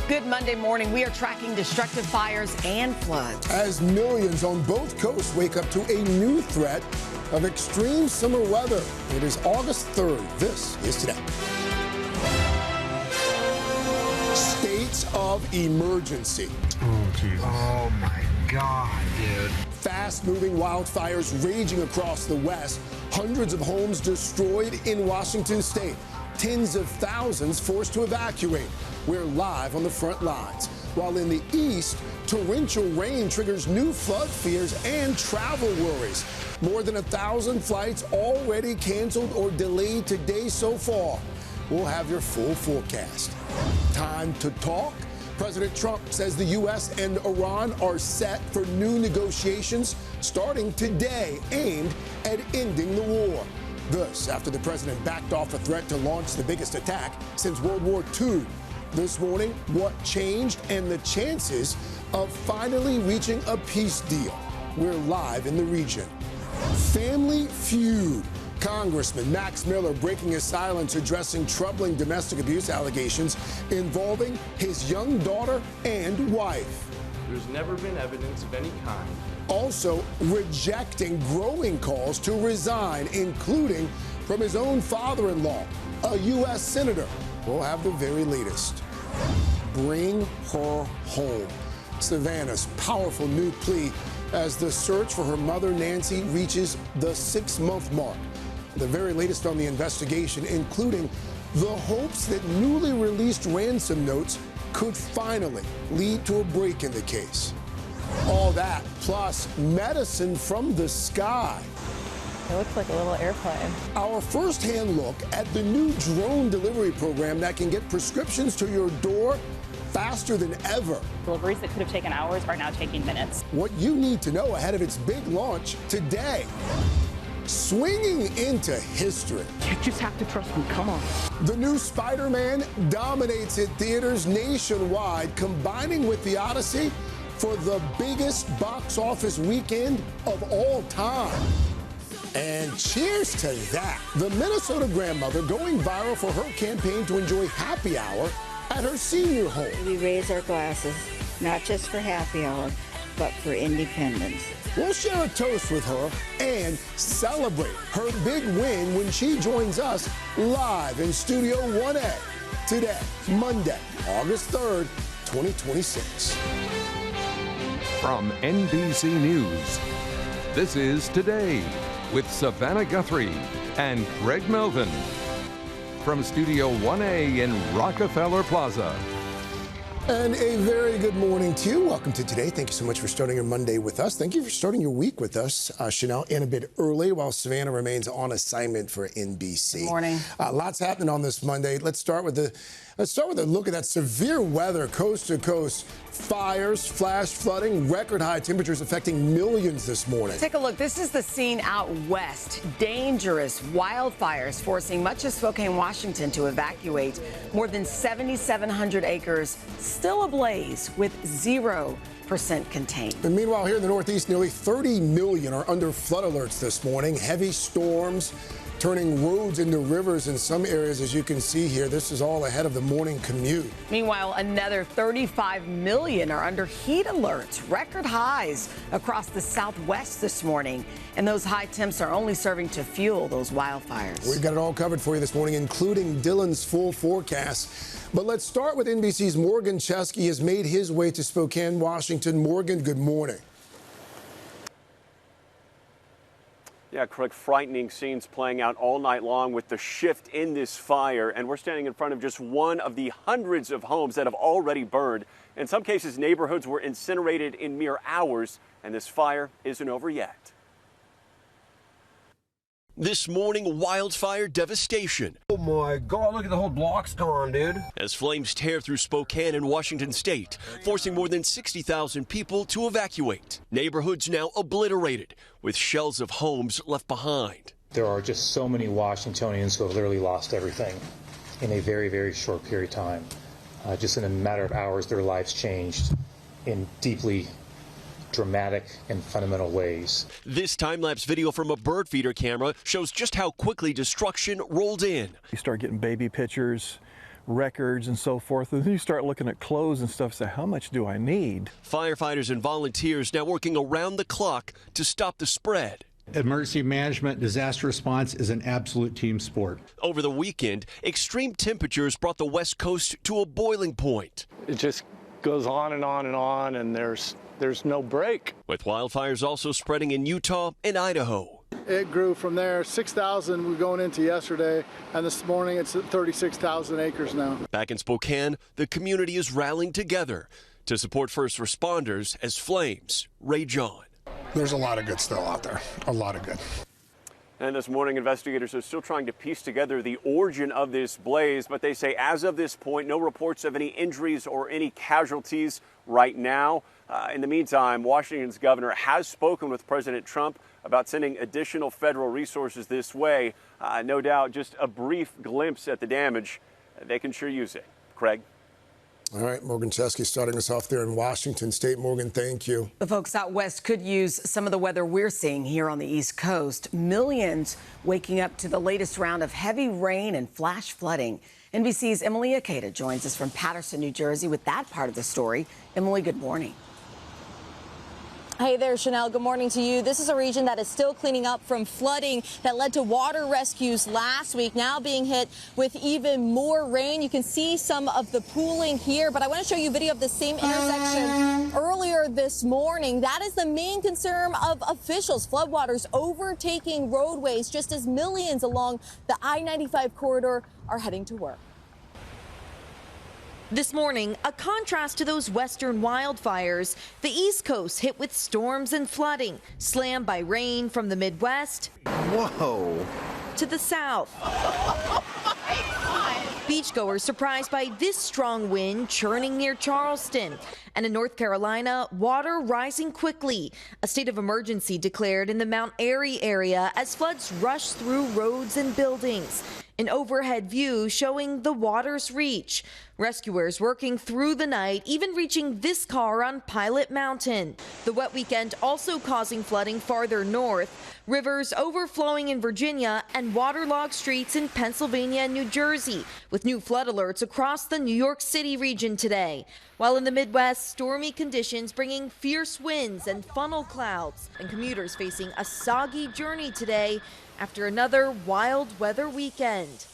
Good Monday morning. We are tracking destructive fires and floods. As millions on both coasts wake up to a new threat of extreme summer weather. It is August 3rd. This is Today. States of emergency. Oh, geez. Oh, my God, dude. Fast-moving wildfires raging across the West. Hundreds of homes destroyed in Washington state. Tens of thousands forced to evacuate. We're live on the front lines. While in the east, torrential rain triggers new flood fears and travel worries. More than 1,000 flights already canceled or delayed today so far. We'll have your full forecast. Time to talk. President Trump says the U.S. and Iran are set for new negotiations starting today aimed at ending the war. This after the president backed off a threat to launch the biggest attack since World War II. This morning, what changed and the chances of finally reaching a peace deal. We're live in the region. Family feud. Congressman Max Miller breaking his silence addressing troubling domestic abuse allegations involving his young daughter and wife. There's never been evidence of any kind. Also rejecting growing calls to resign, including from his own father-in-law, a U.S. senator. We'll have the very latest. Bring her home. Savannah's powerful new plea as the search for her mother, Nancy, reaches the 6-month mark. The very latest on the investigation, including the hopes that newly released ransom notes could finally lead to a break in the case. All that, plus medicine from the sky. It looks like a little airplane. Our first-hand look at the new drone delivery program that can get prescriptions to your door faster than ever. Deliveries that could have taken hours are now taking minutes. What you need to know ahead of its big launch today. Swinging into history. You just have to trust me. Come on. The new Spider-Man dominates at theaters nationwide, combining with The Odyssey for the biggest box office weekend of all time. And cheers to that. The Minnesota grandmother going viral for her campaign to enjoy happy hour at her senior home. We raise our glasses, not just for happy hour, but for independence. We'll share a toast with her and celebrate her big win when she joins us live in Studio 1A today, Monday, August 3rd, 2026. From NBC News, this is Today with Savannah Guthrie and Greg Melvin. From Studio 1A in Rockefeller Plaza. And a very good morning to you. Welcome to Today. Thank you so much for starting your Monday with us. Thank you for starting your week with us. Chanel in a bit early while Savannah remains on assignment for NBC. Good morning. Lots happening on this Monday. Let's start with a look at that severe weather coast to coast. Fires, flash flooding, record high temperatures affecting millions this morning. Take a look. This is the scene out west. Dangerous wildfires forcing much of Spokane, Washington to evacuate. More than 7,700 acres still ablaze with 0% contained. And meanwhile, here in the Northeast, nearly 30 million are under flood alerts this morning. Heavy storms turning roads into rivers in some areas, as you can see here. This is all ahead of the morning commute. Meanwhile, another 35 million are under heat alerts, record highs across the Southwest this morning. And those high temps are only serving to fuel those wildfires. We've got it all covered for you this morning, including Dylan's full forecast. But let's start with NBC's Morgan Chesky has made his way to Spokane, Washington. Morgan, good morning. Yeah, Craig, frightening scenes playing out all night long with the shift in this fire. And we're standing in front of just one of the hundreds of homes that have already burned. In some cases, neighborhoods were incinerated in mere hours, and this fire isn't over yet. This morning, wildfire devastation. Oh my God, look at the whole block's gone, dude. As flames tear through Spokane and Washington state, forcing more than 60,000 people to evacuate. Neighborhoods now obliterated, with shells of homes left behind. There are just so many Washingtonians who have literally lost everything in a very, very short period of time. Just in a matter of hours, their lives changed in deeply dramatic and fundamental ways. This time-lapse video from a bird feeder camera shows just how quickly destruction rolled in. You start getting baby pictures, records and so forth. And then you start looking at clothes and stuff, say, how much do I need? Firefighters and volunteers now working around the clock to stop the spread. Emergency management, disaster response is an absolute team sport. Over the weekend, extreme temperatures brought the West Coast to a boiling point. It just goes on and on and on, and there's no break. With wildfires also spreading in Utah and Idaho. It grew from there. 6,000 we're going into yesterday, and this morning it's at 36,000 acres now. Back in Spokane, the community is rallying together to support first responders as flames rage on. There's a lot of good still out there, a lot of good. And this morning, investigators are still trying to piece together the origin of this blaze, but they say as of this point, no reports of any injuries or any casualties right now. In the meantime, Washington's governor has spoken with President Trump about sending additional federal resources this way. No doubt, just a brief glimpse at the damage. They can sure use it. Craig. All right, Morgan Chesky starting us off there in Washington State. Morgan, thank you. The folks out west could use some of the weather we're seeing here on the East Coast. Millions waking up to the latest round of heavy rain and flash flooding. NBC's Emily Akeda joins us from Paterson, New Jersey with that part of the story. Emily, good morning. Hey there, Chanel. Good morning to you. This is a region that is still cleaning up from flooding that led to water rescues last week, now being hit with even more rain. You can see some of the pooling here, but I want to show you a video of the same intersection earlier this morning. That is the main concern of officials. Floodwaters overtaking roadways just as millions along the I-95 corridor are heading to work. This morning, a contrast to those western wildfires. The East Coast hit with storms and flooding, slammed by rain from the Midwest. Whoa. To the south. Beachgoers surprised by this strong wind churning near Charleston. And in North Carolina, water rising quickly. A state of emergency declared in the Mount Airy area as floods rush through roads and buildings. An overhead view showing the water's reach. Rescuers working through the night, even reaching this car on Pilot Mountain. The wet weekend also causing flooding farther north. Rivers overflowing in Virginia and waterlogged streets in Pennsylvania and New Jersey, with new flood alerts across the New York City region today. While in the Midwest, stormy conditions bringing fierce winds and funnel clouds, and commuters facing a soggy journey today after another wild weather weekend.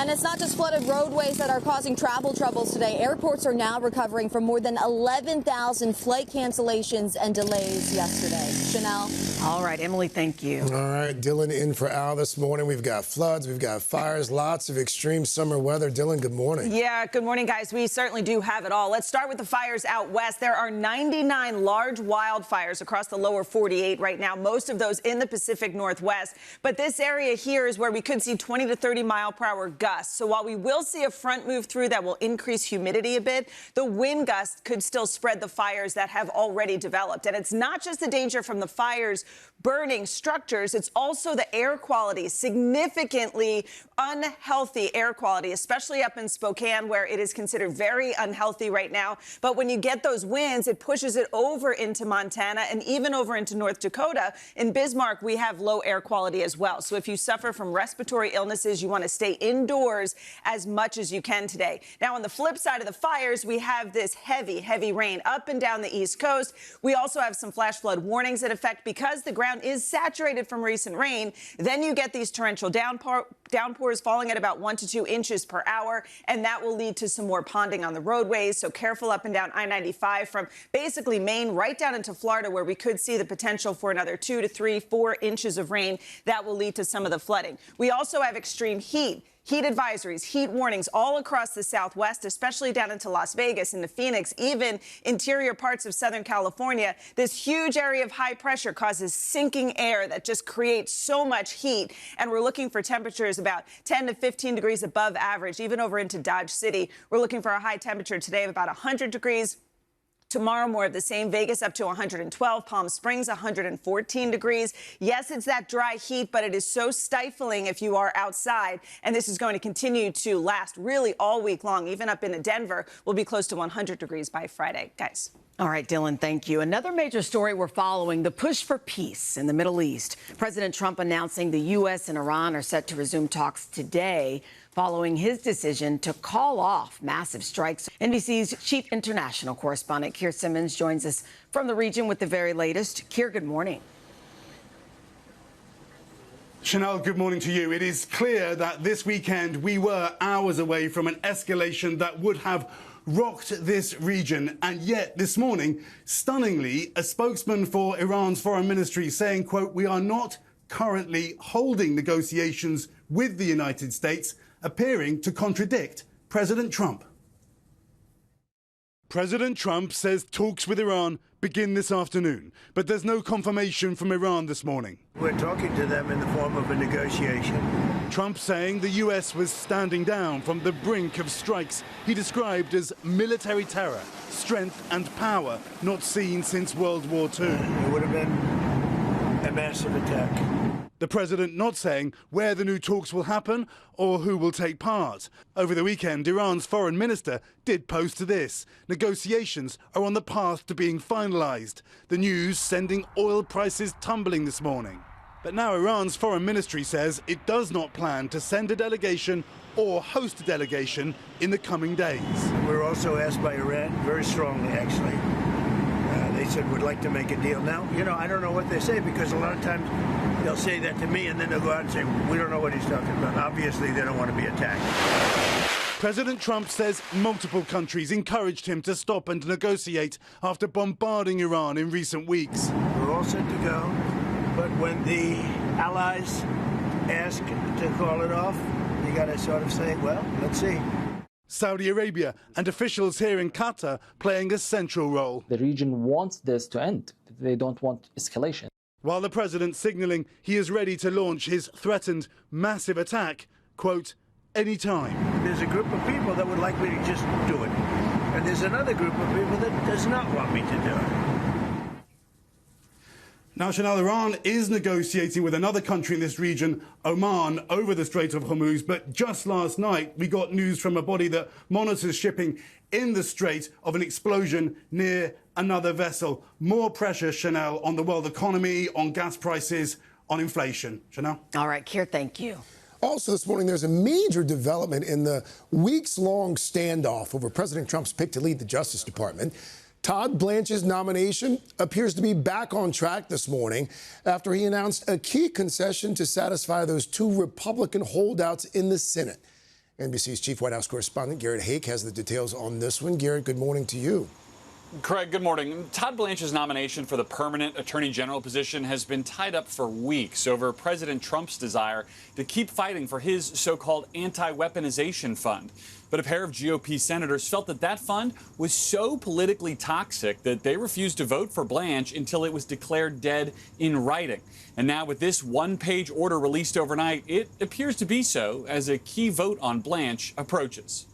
And it's not just flooded roadways that are causing travel troubles today. Airports are now recovering from more than 11,000 flight cancellations and delays yesterday. Chanel? All right, Emily, thank you. All right, Dylan in for Al this morning. We've got floods, we've got fires, lots of extreme summer weather. Dylan, good morning. Yeah, good morning, guys. We certainly do have it all. Let's start with the fires out west. There are 99 large wildfires across the lower 48 right now, most of those in the Pacific Northwest. But this area here is where we could see 20 to 30 mile per hour gusts. So while we will see a front move through that will increase humidity a bit, the wind gusts could still spread the fires that have already developed. And it's not just the danger from the fires burning structures, it's also the air quality, significantly unhealthy air quality, especially up in Spokane, where it is considered very unhealthy right now. But when you get those winds, it pushes it over into Montana and even over into North Dakota. In Bismarck, we have low air quality as well. So if you suffer from respiratory illnesses, you want to stay indoors as much as you can today. Now, on the flip side of the fires, we have this heavy, heavy rain up and down the East Coast. We also have some flash flood warnings in effect because the ground is saturated from recent rain. Then you get these torrential downpours falling at about 1 to 2 inches per hour, and that will lead to some more ponding on the roadways. So careful up and down I-95 from basically Maine right down into Florida, where we could see the potential for another 2 to 3, 4 inches of rain. That will lead to some of the flooding. We also have extreme heat. Heat advisories, heat warnings all across the Southwest, especially down into Las Vegas, into Phoenix, even interior parts of Southern California. This huge area of high pressure causes sinking air that just creates so much heat. And we're looking for temperatures about 10 to 15 degrees above average, even over into Dodge City. We're looking for a high temperature today of about 100 degrees. Tomorrow, more of the same. Vegas up to 112. Palm Springs, 114 degrees. Yes, it's that dry heat, but it is so stifling if you are outside. And this is going to continue to last really all week long. Even up into Denver, we'll be close to 100 degrees by Friday. Guys. All right, Dylan, thank you. Another major story we're following, the push for peace in the Middle East. President Trump announcing the U.S. and Iran are set to resume talks today following his decision to call off massive strikes. NBC's chief international correspondent, Keir Simmons, joins us from the region with the very latest. Keir, good morning. Chanel, good morning to you. It is clear that this weekend we were hours away from an escalation that would have rocked this region. And yet this morning, stunningly, a spokesman for Iran's foreign ministry saying, quote, "We are not currently holding negotiations with the United States," appearing to contradict President Trump. President Trump says talks with Iran begin this afternoon, but there's no confirmation from Iran this morning. We're talking to them in the form of a negotiation. Trump saying the US was standing down from the brink of strikes he described as military terror, strength and power not seen since World War II. It would have been a massive attack. The president not saying where the new talks will happen or who will take part. Over the weekend, Iran's foreign minister did post to this. Negotiations are on the path to being finalised. The news sending oil prices tumbling this morning. But now Iran's foreign ministry says it does not plan to send a delegation or host a delegation in the coming days. We're also asked by Iran, very strongly actually. They said we'd like to make a deal. Now, I don't know what they say, because a lot of times they'll say that to me and then they'll go out and say, we don't know what he's talking about. Obviously, they don't want to be attacked. President Trump says multiple countries encouraged him to stop and negotiate after bombarding Iran in recent weeks. We're all set to go, but when the allies ask to call it off, you got to sort of say, well, let's see. Saudi Arabia and officials here in Qatar playing a central role. The region wants this to end. They don't want escalation. While the president signalling he is ready to launch his threatened massive attack, quote, anytime. There's a group of people that would like me to just do it. And there's another group of people that does not want me to do it. Now, Chanel, Iran is negotiating with another country in this region, Oman, over the Strait of Hormuz. But just last night, we got news from a body that monitors shipping in the strait of an explosion near another vessel. More pressure, Chanel, on the world economy, on gas prices, on inflation. Chanel? All right, Keir, thank you. Also this morning, there's a major development in the weeks-long standoff over President Trump's pick to lead the Justice Department. Todd Blanche's nomination appears to be back on track this morning after he announced a key concession to satisfy those two Republican holdouts in the Senate. NBC's chief White House correspondent Garrett Haake has the details on this one. Garrett, good morning to you. Craig, good morning. Todd Blanche's nomination for the permanent Attorney General position has been tied up for weeks over President Trump's desire to keep fighting for his so-called anti-weaponization fund. But a pair of GOP senators felt that that fund was so politically toxic that they refused to vote for Blanche until it was declared dead in writing. And now with this one-page order released overnight, it appears to be so as a key vote on Blanche approaches.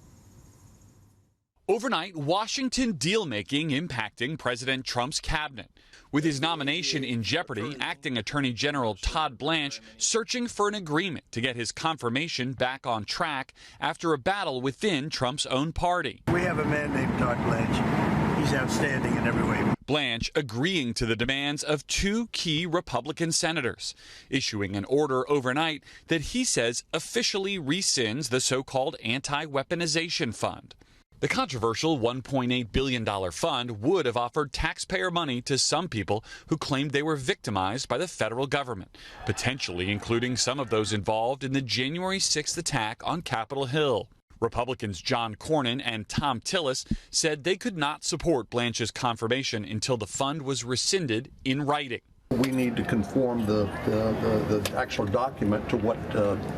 Overnight, Washington deal-making impacting President Trump's cabinet. With his nomination in jeopardy, acting Attorney General Todd Blanche searching for an agreement to get his confirmation back on track after a battle within Trump's own party. We have a man named Todd Blanche. He's outstanding in every way. Blanche agreeing to the demands of two key Republican senators, issuing an order overnight that he says officially rescinds the so-called anti-weaponization fund. The controversial $1.8 billion fund would have offered taxpayer money to some people who claimed they were victimized by the federal government, potentially including some of those involved in the January 6th attack on Capitol Hill. Republicans John Cornyn and Tom Tillis said they could not support Blanche's confirmation until the fund was rescinded in writing. We need to conform the actual document to what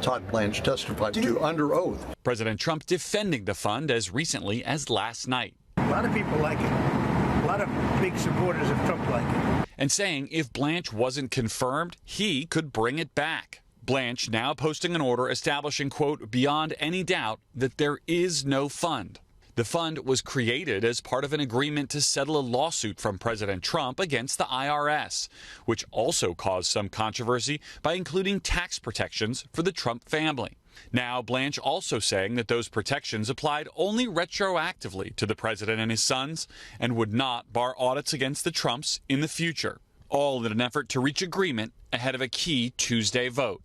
Todd Blanche testified to under oath. President Trump defending the fund as recently as last night. A lot of people like it. A lot of big supporters of Trump like it. And saying if Blanche wasn't confirmed, he could bring it back. Blanche now posting an order establishing, quote, beyond any doubt that there is no fund. The fund was created as part of an agreement to settle a lawsuit from President Trump against the IRS, which also caused some controversy by including tax protections for the Trump family. Now, Blanche also saying that those protections applied only retroactively to the president and his sons and would not bar audits against the Trumps in the future, all in an effort to reach agreement ahead of a key Tuesday vote.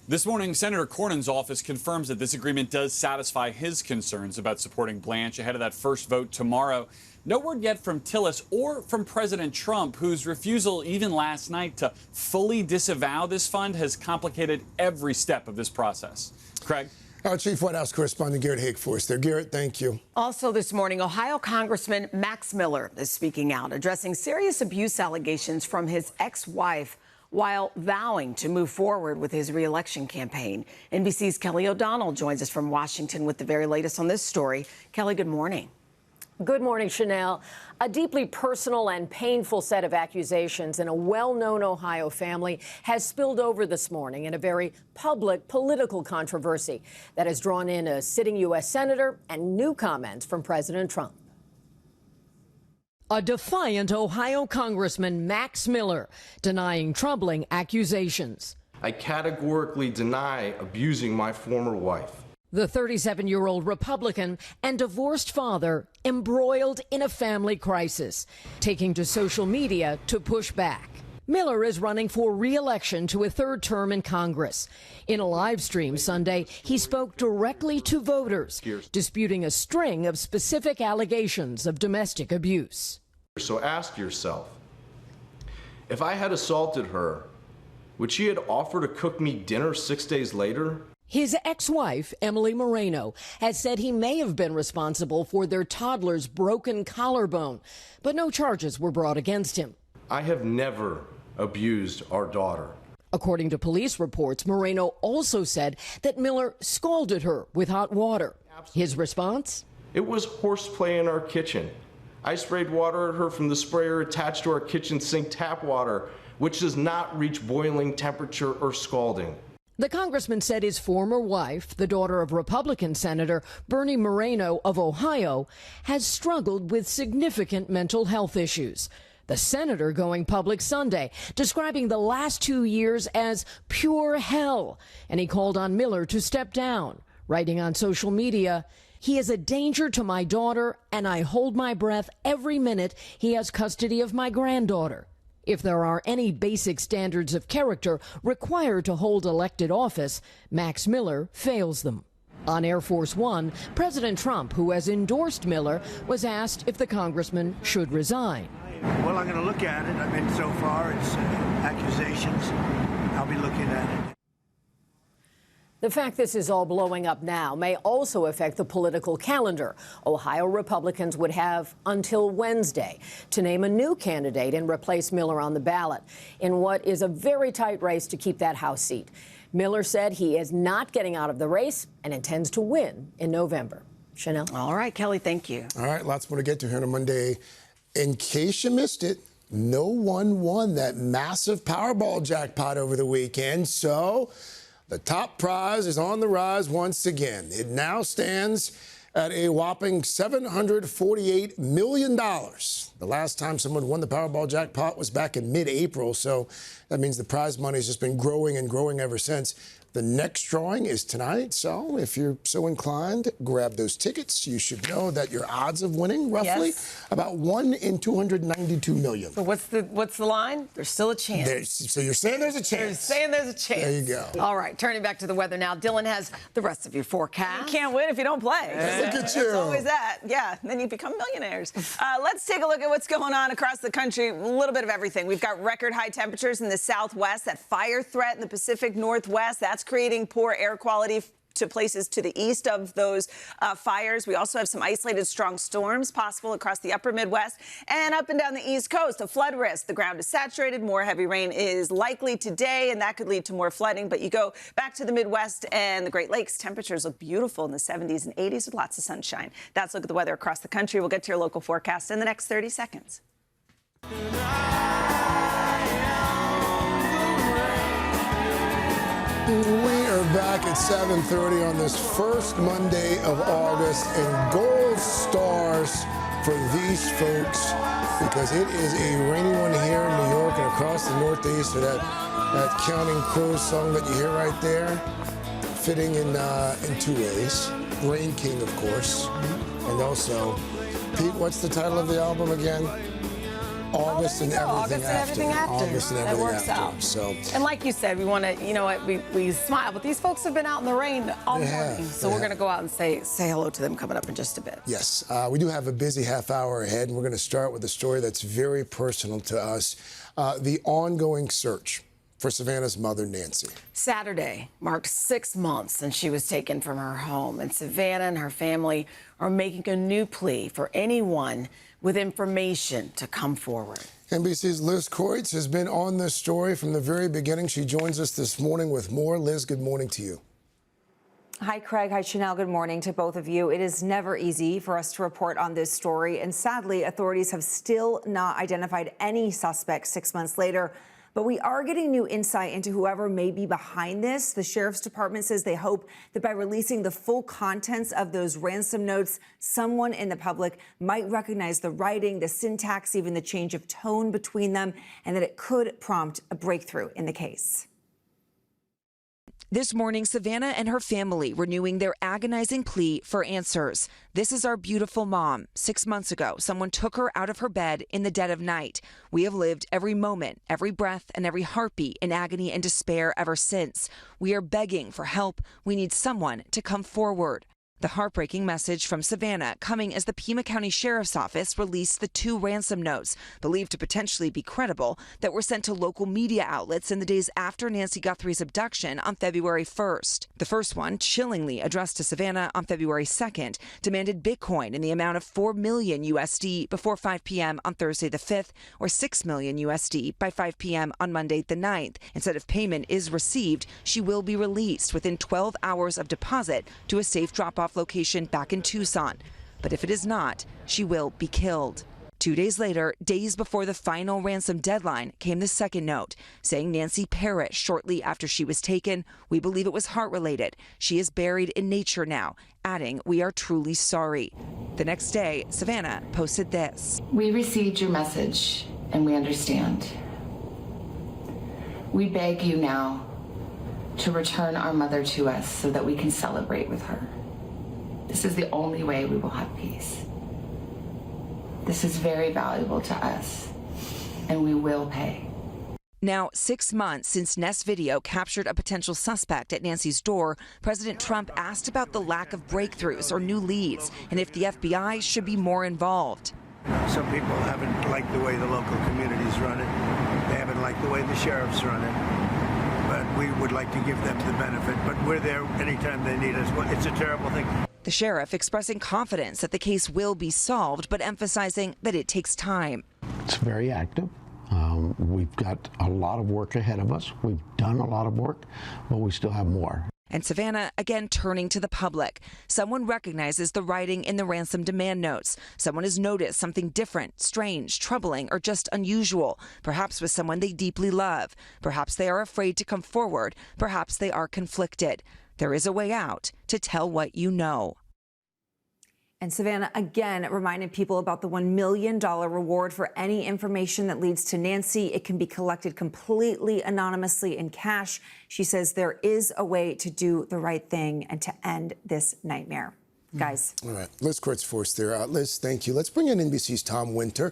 This morning, Senator Cornyn's office confirms that this agreement does satisfy his concerns about supporting Blanche ahead of that first vote tomorrow. No word yet from Tillis or from President Trump, whose refusal even last night to fully disavow this fund has complicated every step of this process. Craig? Our Chief White House correspondent Garrett Haake for us there. Garrett, thank you. Also this morning, Ohio Congressman Max Miller is speaking out, addressing serious abuse allegations from his ex-wife while vowing to move forward with his re-election campaign. NBC's Kelly O'Donnell joins us from Washington with the very latest on this story. Kelly, good morning. Good morning, Chanel. A deeply personal and painful set of accusations in a well-known Ohio family has spilled over this morning in a very public political controversy that has drawn in a sitting U.S. senator and new comments from President Trump. A defiant Ohio Congressman Max Miller denying troubling accusations. I categorically deny abusing my former wife. The 37-year-old Republican and divorced father embroiled in a family crisis, taking to social media to push back. Miller is running for re-election to a third term in Congress. In a live stream Sunday, he spoke directly to voters, disputing a string of specific allegations of domestic abuse. So ask yourself, if I had assaulted her, would she have offered to cook me dinner 6 days later? His ex-wife, Emily Moreno, has said he may have been responsible for their toddler's broken collarbone, but no charges were brought against him. I have never abused our daughter. According to police reports, Moreno also said that Miller scalded her with hot water. His response? It was horseplay in our kitchen. I sprayed water at her from the sprayer attached to our kitchen sink tap water, which does not reach boiling temperature or scalding. The congressman said his former wife, the daughter of Republican Senator Bernie Moreno of Ohio, has struggled with significant mental health issues. The senator going public Sunday, describing the last 2 years as pure hell, and he called on Miller to step down, writing on social media, "He is a danger to my daughter, and I hold my breath every minute he has custody of my granddaughter." If there are any basic standards of character required to hold elected office, Max Miller fails them. On Air Force One, President Trump, who has endorsed Miller, was asked if the congressman should resign. Well, I'm going to look at it. I mean, so far it's accusations. I'll be looking at it. The fact this is all blowing up now may also affect the political calendar. Ohio Republicans would have until Wednesday to name a new candidate and replace Miller on the ballot in what is a very tight race to keep that House seat. Miller said he is not getting out of the race and intends to win in November. Chanel? All right, Kelly, thank you. All right, lots more to get to here on a Monday. In case you missed it, no one won that massive Powerball jackpot over the weekend, so the top prize is on the rise once again. It now stands at a whopping $748 million. The last time someone won the Powerball jackpot was back in mid-April, so that means the prize money has just been growing and growing ever since. The next drawing is tonight, so if you're so inclined, grab those tickets. You should know that your odds of winning, roughly, about 1 in 292 million. So what's the line? There's still a chance. So you're saying there's a chance. You're saying there's a chance. There you go. All right, turning back to the weather now. Dylan has the rest of your forecast. You can't win if you don't play. Look at you. It's always that. Yeah, then you become millionaires. Let's take a look at what's going on across the country. A little bit of everything. We've got record high temperatures in the southwest, that fire threat in the Pacific Northwest. That's creating poor air quality to places to the east of those fires. We also have some isolated strong storms possible across the upper Midwest and up and down the East Coast. A flood risk. The ground is saturated. More heavy rain is likely today, and that could lead to more flooding. But you go back to the Midwest and the Great Lakes, temperatures look beautiful in the 70s and 80s with lots of sunshine. That's a look at the weather across the country. We'll get to your local forecast in the next 30 seconds. We are back at 7:30 on this first Monday of August, and gold stars for these folks because it is a rainy one here in New York and across the Northeast. So that Counting Crows song that you hear right there, fitting in two ways. Rain King, of course, and also, Pete, what's the title of the album again? August and everything after. August and everything that works after. out. So, and like you said, we want to, you know what, we smile, but these folks have been out in the rain all morning. So we're going to go out and say hello to them coming up in just a bit. yes, we do have a busy half hour ahead, and we're going to start with a story that's very personal to us, the ongoing search for Savannah's mother, Nancy. Saturday marked 6 months since she was taken from her home, and Savannah and her family are making a new plea for anyone with information to come forward. NBC's Liz Kreutz has been on this story from the very beginning. She joins us this morning with more. Liz, good morning to you. Hi, Craig. Hi, Chanel. Good morning to both of you. It is never easy for us to report on this story, and sadly, authorities have still not identified any suspects 6 months later. But we are getting new insight into whoever may be behind this. The sheriff's department says they hope that by releasing the full contents of those ransom notes, someone in the public might recognize the writing, the syntax, even the change of tone between them, and that it could prompt a breakthrough in the case. This morning, Savannah and her family renewing their agonizing plea for answers. This is our beautiful mom. 6 months ago, someone took her out of her bed in the dead of night. We have lived every moment, every breath, and every heartbeat in agony and despair ever since. We are begging for help. We need someone to come forward. The heartbreaking message from Savannah coming as the Pima County Sheriff's Office released the 2 ransom notes, believed to potentially be credible, that were sent to local media outlets in the days after Nancy Guthrie's abduction on February 1st. The first one, chillingly addressed to Savannah on February 2nd, demanded Bitcoin in the amount of $4 million USD before 5 p.m. on Thursday the 5th, or $6 million USD by 5 p.m. on Monday the 9th. And said if payment is received, she will be released within 12 hours of deposit to a safe drop-off location back in Tucson. But if it is not, she will be killed. 2 days later, days before the final ransom deadline, came the second note saying Nancy perished shortly after she was taken. We believe it was heart-related. She is buried in nature now, adding, we are truly sorry. The next day, Savannah posted this. We received your message and we understand. We beg you now to return our mother to us so that we can celebrate with her. This is the only way we will have peace. This is very valuable to us, and we will pay. Now, 6 months since Ness video captured a potential suspect at Nancy's door, President Trump asked about the lack of breakthroughs or new leads, and if the FBI should be more involved. Some people haven't liked the way the local communities run it. They haven't liked the way the sheriffs run it. But we would like to give them the benefit. But we're there anytime they need us. It's a terrible thing. The sheriff expressing confidence that the case will be solved, but emphasizing that it takes time. It's very active. We've got a lot of work ahead of us. We've done a lot of work, but we still have more. And Savannah again turning to the public. Someone recognizes the writing in the ransom demand notes. Someone has noticed something different, strange, troubling, or just unusual, perhaps with someone they deeply love. Perhaps they are afraid to come forward. Perhaps they are conflicted. There is a way out to tell what you know. And Savannah again reminded people about the $1 million reward for any information that leads to Nancy. It can be collected completely anonymously in cash. She says there is a way to do the right thing and to end this nightmare. Guys. All right. Liz Kreutz for us there. Liz, thank you. Let's bring in NBC's Tom Winter,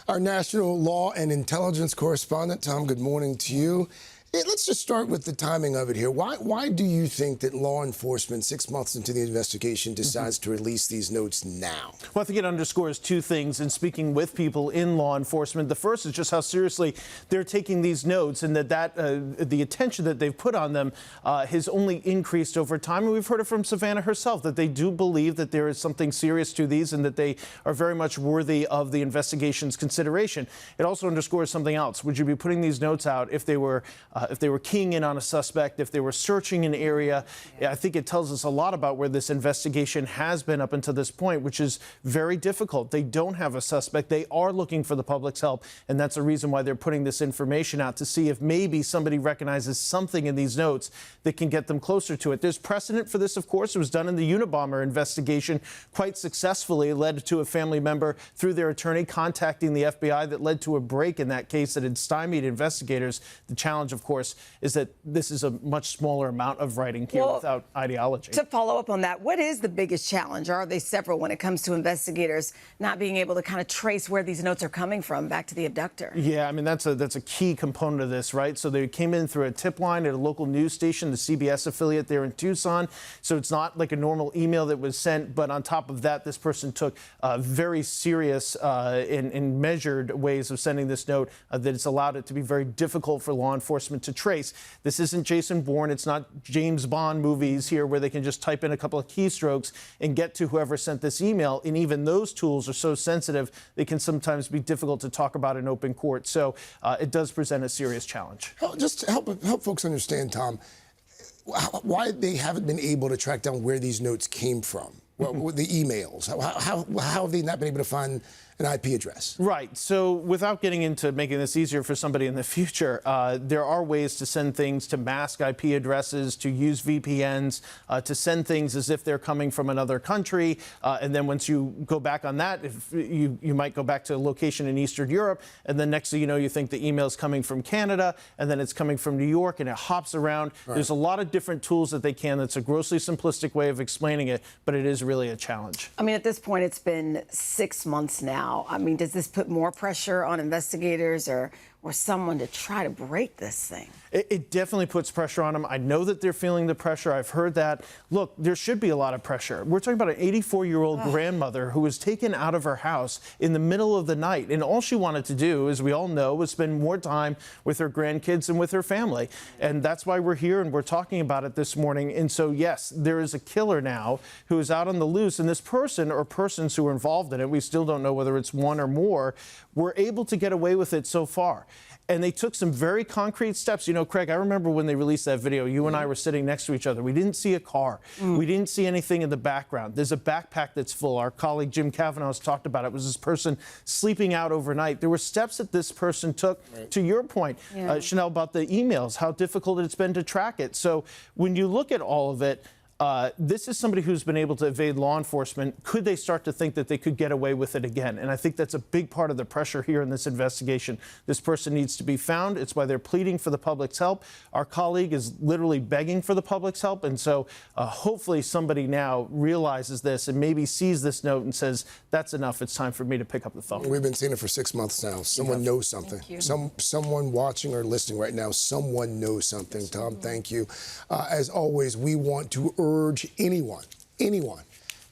our national law and intelligence correspondent. Tom, good morning to you. Let's just start with the timing of it here. Why do you think that law enforcement, 6 months into the investigation, decides to release these notes now? Well, I think it underscores two things in speaking with people in law enforcement. The first is just how seriously they're taking these notes, and that the attention that they've put on them has only increased over time. And we've heard it from Savannah herself, that they do believe that there is something serious to these and that they are very much worthy of the investigation's consideration. It also underscores something else. Would you be putting these notes out if they were keying in on a suspect, if they were searching an area? I think it tells us a lot about where this investigation has been up until this point, which is very difficult. They don't have a suspect. They are looking for the public's help, and that's the reason why they're putting this information out, to see if maybe somebody recognizes something in these notes that can get them closer to it. There's precedent for this, of course. It was done in the Unabomber investigation quite successfully. It led to a family member, through their attorney, contacting the FBI, that led to a break in that case that had stymied investigators. The challenge, of course, course, is that this is a much smaller amount of writing here without ideology. To follow up on that, what is the biggest challenge? Or are they several when it comes to investigators not being able to kind of trace where these notes are coming from back to the abductor? Yeah, I mean, that's a key component of this, right? So they came in through a tip line at a local news station, the CBS affiliate there in Tucson. So it's not like a normal email that was sent, but on top of that, this person took very serious and measured ways of sending this note that it's allowed it to be very difficult for law enforcement to trace. This isn't Jason Bourne. It's not James Bond movies here where they can just type in a couple of keystrokes and get to whoever sent this email. And even those tools are so sensitive, they can sometimes be difficult to talk about in open court. So it does present a serious challenge. Just to help folks understand, Tom, why they haven't been able to track down where these notes came from, the emails. How have they not been able to find an IP address? Right. So without getting into making this easier for somebody in the future, there are ways to send things to mask IP addresses, to use VPNs, to send things as if they're coming from another country. And then once you go back on that, if you might go back to a location in Eastern Europe, and then next thing you know, you think the email's coming from Canada, and then it's coming from New York, and it hops around. Right. There's a lot of different tools that they can. That's a grossly simplistic way of explaining it, but it is really a challenge. I mean, at this point, it's been 6 months now. I mean, does this put more pressure on investigators or someone to try to break this thing? It definitely puts pressure on them. I know that they're feeling the pressure. I've heard that. Look, there should be a lot of pressure. We're talking about an 84-year-old grandmother who was taken out of her house in the middle of the night. And all she wanted to do, as we all know, was spend more time with her grandkids and with her family. And that's why we're here and we're talking about it this morning. And so, yes, there is a killer now who is out on the loose. And this person or persons who are involved in it, we still don't know whether it's one or more, were able to get away with it so far. And they took some very concrete steps. You know, Craig, I remember when they released that video, you and I were sitting next to each other. We didn't see a car. We didn't see anything in the background. There's a backpack that's full. Our colleague Jim Kavanaugh has talked about it. It was this person sleeping out overnight. There were steps that this person took, to your point, Chanel, about the emails, how difficult it's been to track it. So when you look at all of it, this is somebody who's been able to evade law enforcement. Could they start to think that they could get away with it again? And I think that's a big part of the pressure here in this investigation. This person needs to be found. It's why they're pleading for the public's help. Our colleague is literally begging for the public's help. And so hopefully somebody now realizes this and maybe sees this note and says, that's enough. It's time for me to pick up the phone. We've been seeing it for 6 months now. Someone knows something. Someone watching or listening right now, someone knows something. Tom, thank you. As always, we want to urge anyone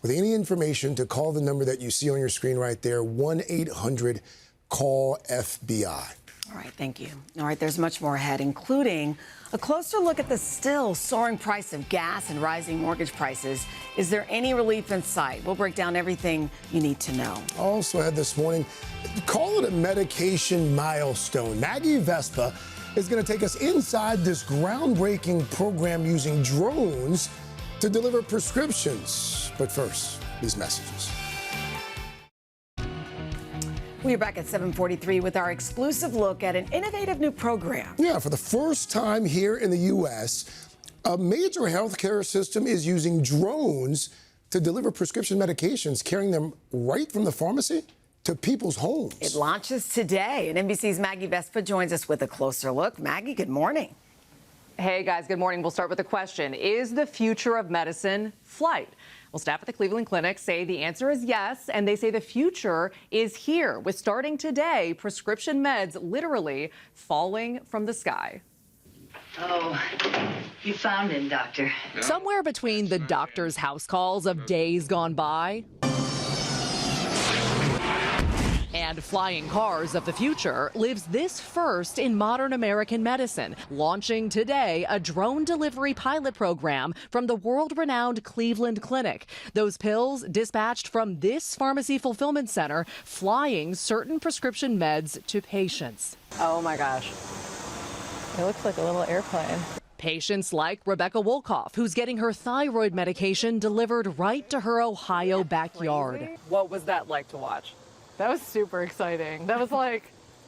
with any information to call the number that you see on your screen right there, 1-800-CALL-FBI. All right, thank you. All right, there's much more ahead, including a closer look at the still soaring price of gas and rising mortgage prices. Is there any relief in sight? We'll break down everything you need to know. Also ahead this morning, call it a medication milestone. Maggie Vespa is going to take us inside this groundbreaking program using drones to deliver prescriptions. But first, these messages. We're back at 7:43 with our exclusive look at an innovative new program. Yeah, for the first time here in the U.S., a major healthcare system is using drones to deliver prescription medications, carrying them right from the pharmacy to people's homes. It launches today, and NBC's Maggie Vespa joins us with a closer look. Maggie, good morning. Hey, guys, good morning. We'll start with a question. Is the future of medicine flight? Well, staff at the Cleveland Clinic say the answer is yes, and they say the future is here, with starting today, prescription meds literally falling from the sky. Oh, you found him, doctor. Somewhere between the doctor's house calls of days gone by and flying cars of the future lives this first in modern American medicine, launching today a drone delivery pilot program from the world-renowned Cleveland Clinic. Those pills dispatched from this pharmacy fulfillment center, flying certain prescription meds to patients. Oh my gosh. It looks like a little airplane. Patients like Rebecca Wolkoff, who's getting her thyroid medication delivered right to her Ohio backyard. What was that like to watch? That was super exciting. That was like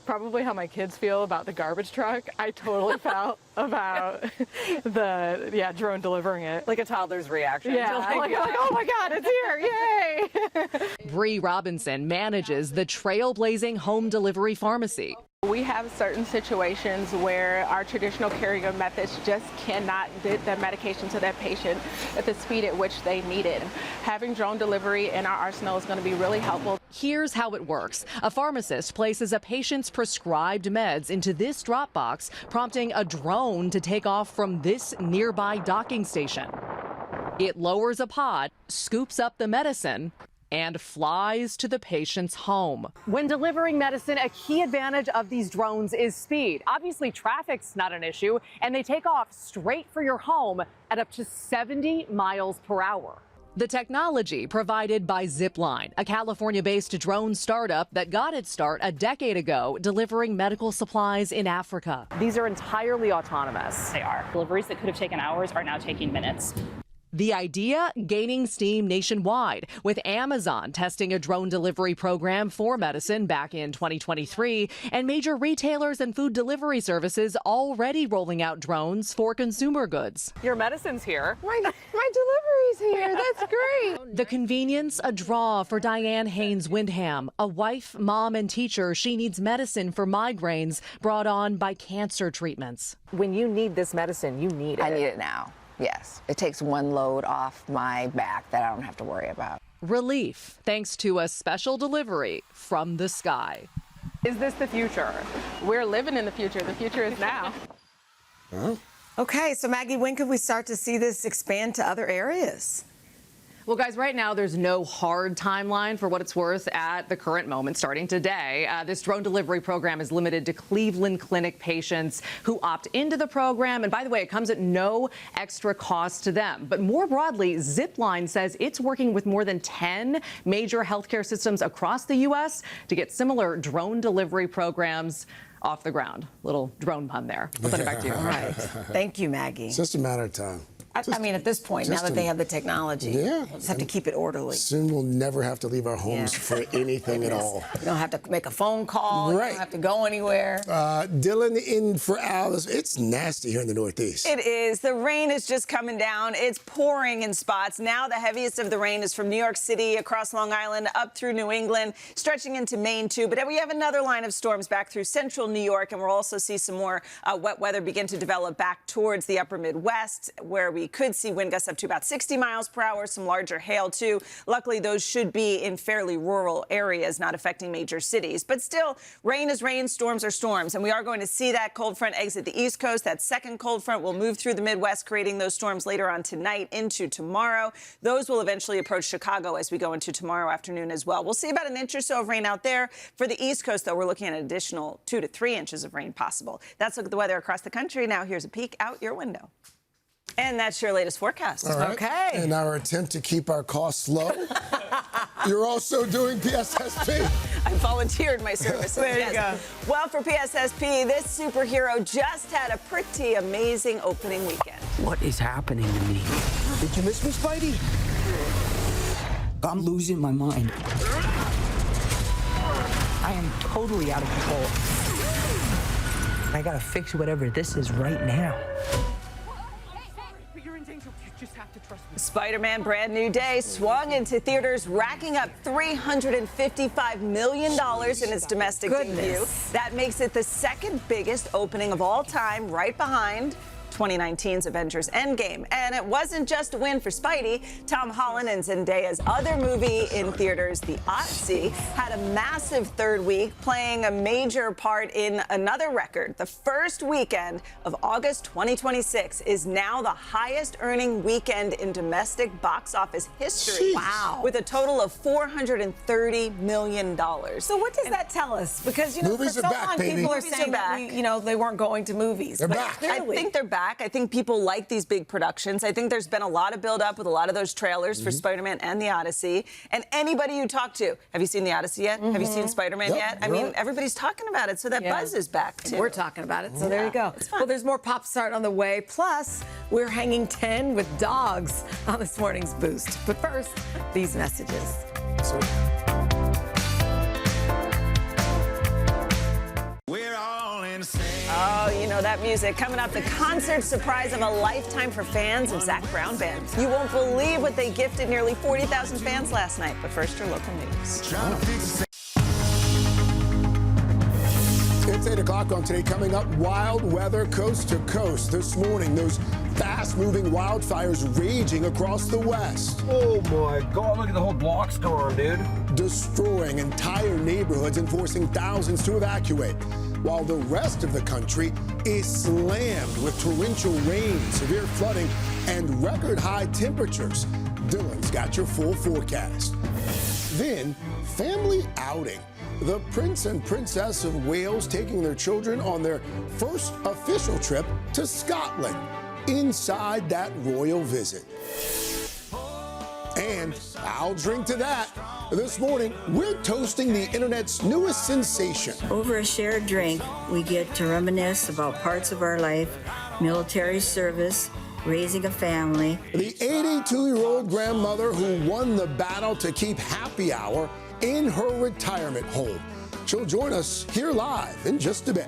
probably how my kids feel about the garbage truck. I totally felt about the drone delivering it. Like a toddler's reaction. Yeah, like, oh my God, it's here, yay! Bree Robinson manages the trailblazing home delivery pharmacy. We have certain situations where our traditional carrier methods just cannot get the medication to that patient at the speed at which they need it. Having drone delivery in our arsenal is going to be really helpful. Here's how it works. A pharmacist places a patient's prescribed meds into this drop box, prompting a drone to take off from this nearby docking station. It lowers a pod, scoops up the medicine, and flies to the patient's home. When delivering medicine, a key advantage of these drones is speed. Obviously, traffic's not an issue, and they take off straight for your home at up to 70 miles per hour. The technology provided by Zipline, a California-based drone startup that got its start a decade ago delivering medical supplies in Africa. These are entirely autonomous. They are. Deliveries that could have taken hours are now taking minutes. The idea gaining steam nationwide, with Amazon testing a drone delivery program for medicine back in 2023, and major retailers and food delivery services already rolling out drones for consumer goods. Your medicine's here. My delivery's here. That's great. The convenience, a draw for Diane Haynes Windham, a wife, mom, and teacher. She needs medicine for migraines brought on by cancer treatments. When you need this medicine, you need it. I need it now. Yes, it takes one load off my back that I don't have to worry about. Relief, thanks to a special delivery from the sky. Is this the future? We're living in the future. The future is now. Huh? Okay, so Maggie, when could we start to see this expand to other areas? Well, guys, right now there's no hard timeline for what it's worth at the current moment starting today. This drone delivery program is limited to Cleveland Clinic patients who opt into the program. And by the way, it comes at no extra cost to them. But more broadly, Zipline says it's working with more than 10 major healthcare systems across the U.S. to get similar drone delivery programs off the ground. Little drone pun there. I'll send it back to you. All right. Thank you, Maggie. It's just a matter of time. I mean, at this point, now that they have the technology, we'll just have to keep it orderly. Soon we'll never have to leave our homes for anything at all. You don't have to make a phone call. Right. You don't have to go anywhere. Dylan in for Alice. It's nasty here in the Northeast. It is. The rain is just coming down. It's pouring in spots. Now the heaviest of the rain is from New York City, across Long Island, up through New England, stretching into Maine, too. But we have another line of storms back through central New York, and we'll also see some more wet weather begin to develop back towards the upper Midwest, where we could see wind gusts up to about 60 miles per hour, some larger hail, too. Luckily, those should be in fairly rural areas, not affecting major cities. But still, rain is rain, storms are storms. And we are going to see that cold front exit the East Coast. That second cold front will move through the Midwest, creating those storms later on tonight into tomorrow. Those will eventually approach Chicago as we go into tomorrow afternoon as well. We'll see about an inch or so of rain out there. For the East Coast, though, we're looking at an additional 2 to 3 inches of rain possible. That's look at the weather across the country. Now here's a peek out your window. And that's your latest forecast. All right. Okay. In our attempt to keep our costs low, you're also doing PSSP. I volunteered my services. There you go. Well, for PSSP, this superhero just had a pretty amazing opening weekend. What is happening to me? Did you miss me, Spidey? I'm losing my mind. I am totally out of control. I gotta fix whatever this is right now. Spider-Man Brand New Day swung into theaters, racking up $355 million in its domestic debut. That makes it the second biggest opening of all time, right behind 2019's Avengers Endgame. And it wasn't just a win for Spidey. Tom Holland and Zendaya's other movie in theaters, The Odyssey, had a massive third week, playing a major part in another record. The first weekend of August 2026 is now the highest earning weekend in domestic box office history. Jeez. Wow. With a total of $430 million. So what does that tell us? Because, movies for so long, people are saying that they weren't going to movies. They're back. Clearly. I think they're back. I think people like these big productions. I think there's been a lot of build-up with a lot of those trailers for Spider-Man and The Odyssey. And anybody you talk to, have you seen The Odyssey yet? Have you seen Spider-Man yet? I mean, everybody's talking about it, so that buzz is back, too. We're talking about it, so there you go. Well, there's more Pop Start on the way. Plus, we're hanging 10 with dogs on this morning's Boost. But first, these messages. Oh, you know that music. Coming up, the concert surprise of a lifetime for fans of Zac Brown Band. You won't believe what they gifted nearly 40,000 fans last night. But first, your local news. It's 8 o'clock on Today. Coming up, wild weather coast to coast. This morning, those fast-moving wildfires raging across the west. Oh, my God. Look at the whole block's gone, dude. Destroying entire neighborhoods and forcing thousands to evacuate, while the rest of the country is slammed with torrential rain, severe flooding, and record-high temperatures. Dylan's got your full forecast. Then, family outing. The Prince and Princess of Wales taking their children on their first official trip to Scotland inside that royal visit. And I'll drink to that. This morning, we're toasting the internet's newest sensation. Over a shared drink, we get to reminisce about parts of our life, military service, raising a family. The 82-year-old grandmother who won the battle to keep happy hour in her retirement home. She'll join us here live in just a bit.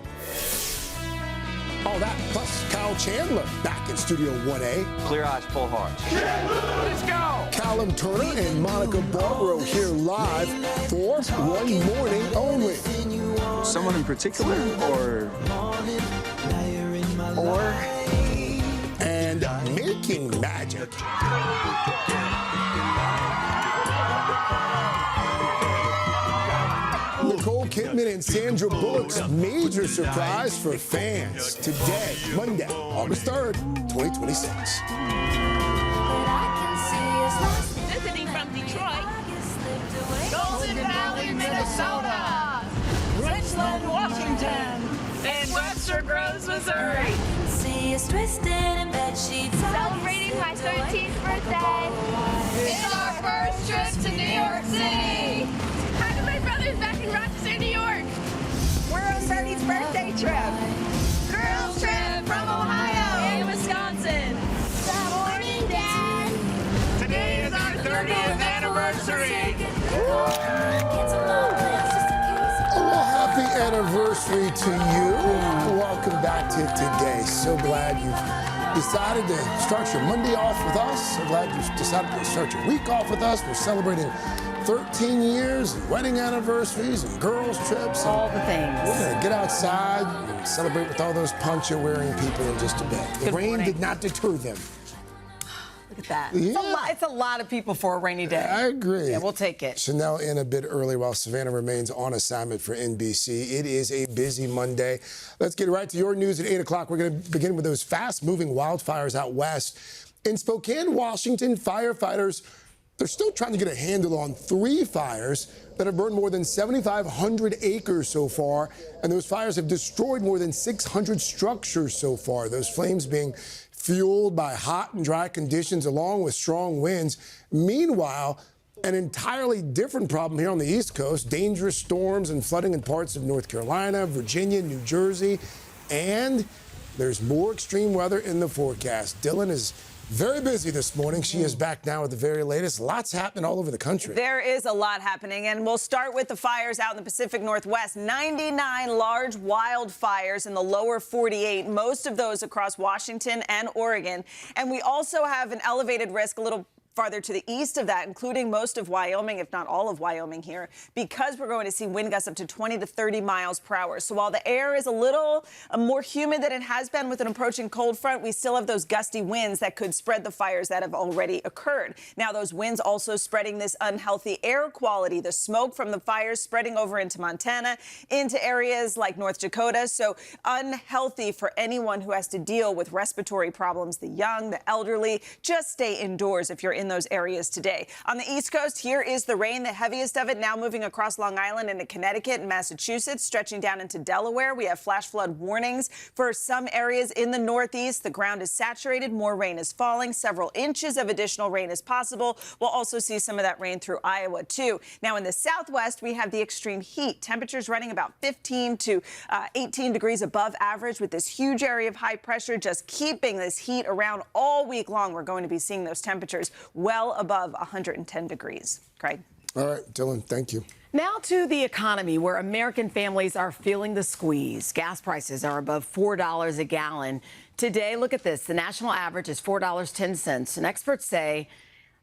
All that, plus Kyle Chandler back in Studio 1A. Clear eyes, full hearts. Let's go! Callum Turner and Monica Barbaro here live for one morning only. Someone in particular, or? And making magic. Nicole Kidman and Sandra Bullock's major surprise for fans today, Monday, August 3rd, 2026. Visiting from Detroit, Golden Valley, Minnesota, Richland, Washington, and Webster Groves, Missouri. Celebrating my 13th birthday. It's our first trip to New York City. Hi to my brothers back in Rochester, New York. We're on 30th birthday trip. Girls trip from Ohio and Wisconsin. Good morning, Dad. Today is our 30th anniversary. Well, happy anniversary to you. Welcome back to today. So glad you've decided to start your Monday off with us. So glad you decided to start your week off with us. We're celebrating 13 years and wedding anniversaries and girls' trips. And all the things. We're going to get outside and celebrate with all those poncho-wearing people in just a bit. The rain did not deter them. Look at that. Yeah. It's a lot of people for a rainy day. I agree. Yeah, we'll take it. Chanel in a bit early while Savannah remains on assignment for NBC. It is a busy Monday. Let's get right to your news at 8 o'clock. We're going to begin with those fast-moving wildfires out west. In Spokane, Washington, firefighters, they're still trying to get a handle on 3 fires that have burned more than 7,500 acres so far, and those fires have destroyed more than 600 structures so far. Those flames being fueled by hot and dry conditions along with strong winds. Meanwhile, an entirely different problem here on the East Coast, dangerous storms and flooding in parts of North Carolina, Virginia, New Jersey, and there's more extreme weather in the forecast. Dylan is very busy this morning. She is back now with the very latest. Lots happening all over the country. There is a lot happening, and we'll start with the fires out in the Pacific Northwest. 99 large wildfires in the lower 48, most of those across Washington and Oregon. And we also have an elevated risk a little farther to the east of that, including most of Wyoming, if not all of Wyoming here, because we're going to see wind gusts up to 20 to 30 miles per hour. So while the air is a little more humid than it has been with an approaching cold front, we still have those gusty winds that could spread the fires that have already occurred. Now, those winds also spreading this unhealthy air quality, the smoke from the fires spreading over into Montana, into areas like North Dakota. So unhealthy for anyone who has to deal with respiratory problems, the young, the elderly. Just stay indoors if you're in those areas today. On the East Coast, here is the rain, the heaviest of it now moving across Long Island into Connecticut and Massachusetts, stretching down into Delaware. We have flash flood warnings for some areas in the Northeast. The ground is saturated. More rain is falling. Several inches of additional rain is possible. We'll also see some of that rain through Iowa, too. Now, in the Southwest, we have the extreme heat. Temperatures running about 15 to 18 degrees above average with this huge area of high pressure just keeping this heat around all week long. We're going to be seeing those temperatures well above 110 degrees. Craig. All right, Dylan, thank you. Now to the economy, where American families are feeling the squeeze. Gas prices are above $4 a gallon. Today, look at this. The national average is $4.10. And experts say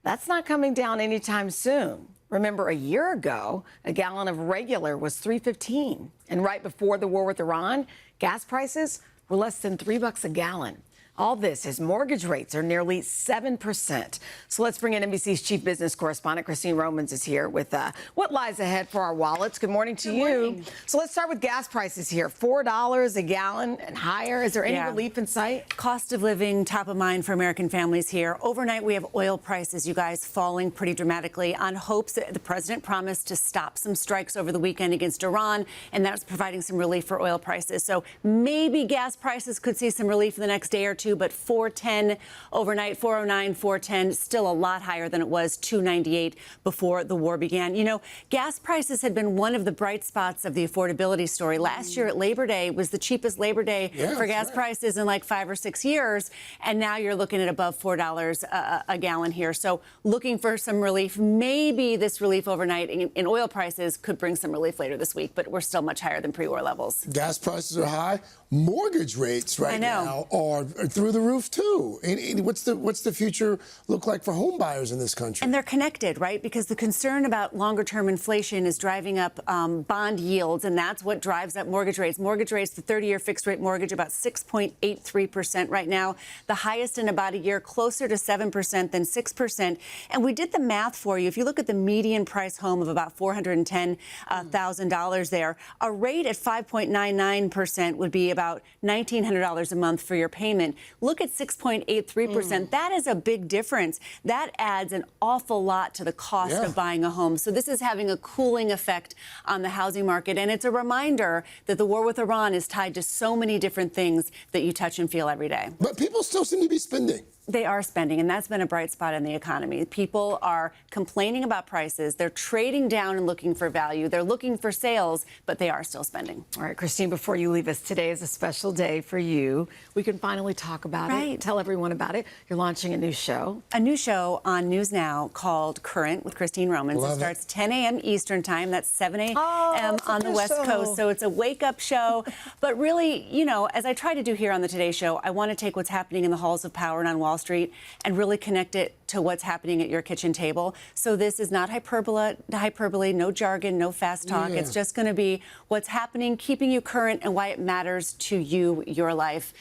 that's not coming down anytime soon. Remember, a year ago, a gallon of regular was $3.15. And right before the war with Iran, gas prices were less than $3 a gallon. All this as mortgage rates are nearly 7%. So let's bring in NBC's chief business correspondent, Christine Romans, is here with what lies ahead for our wallets. Good morning to you. So let's start with gas prices here. $4 a gallon and higher. Is there any relief in sight? Cost of living top of mind for American families here. Overnight, we have oil prices, you guys, falling pretty dramatically on hopes that the president promised to stop some strikes over the weekend against Iran, and that's providing some relief for oil prices. So maybe gas prices could see some relief in the next day or two. But $4.10 overnight, $4.09, $4.10, still a lot higher than it was $2.98 before the war began. You know, gas prices had been one of the bright spots of the affordability story. Last year at Labor Day was the cheapest Labor Day for gas prices in like 5 or 6 years. And now you're looking at above $4 a gallon here. So looking for some relief. Maybe this relief overnight in oil prices could bring some relief later this week, but we're still much higher than pre-war levels. Gas prices are high. Mortgage rates right now are through the roof too. And what's the future look like for home buyers in this country? And they're connected, right? Because the concern about longer-term inflation is driving up bond yields, and that's what drives up mortgage rates. Mortgage rates, the 30-year fixed-rate mortgage, about 6.83% right now, the highest in about a year, closer to 7% than 6%. And we did the math for you. If you look at the median price home of about $410,000 there, a rate at 5.99% would be about $1,900 a month for your payment. Look at 6.83%. That is a big difference. That adds an awful lot to the cost of buying a home. So this is having a cooling effect on the housing market. And it's a reminder that the war with Iran is tied to so many different things that you touch and feel every day. But people still seem to be spending. They are spending, and that's been a bright spot in the economy. People are complaining about prices. They're trading down and looking for value. They're looking for sales, but they are still spending. All right, Christine, before you leave us, today is a special day for you. We can finally talk about it. Tell everyone about it. You're launching a new show. A new show on News Now called Current with Christine Romans. It starts 10 a.m. Eastern time. That's 7 a.m. on the West Coast. So it's a wake-up show. But really, you know, as I try to do here on the Today Show, I want to take what's happening in the halls of power and on Wall Street and really connect it to what's happening at your kitchen table. So this is not hyperbole, no jargon, no fast talk. It's just going to be what's happening, keeping you current, and why it matters to you, your life,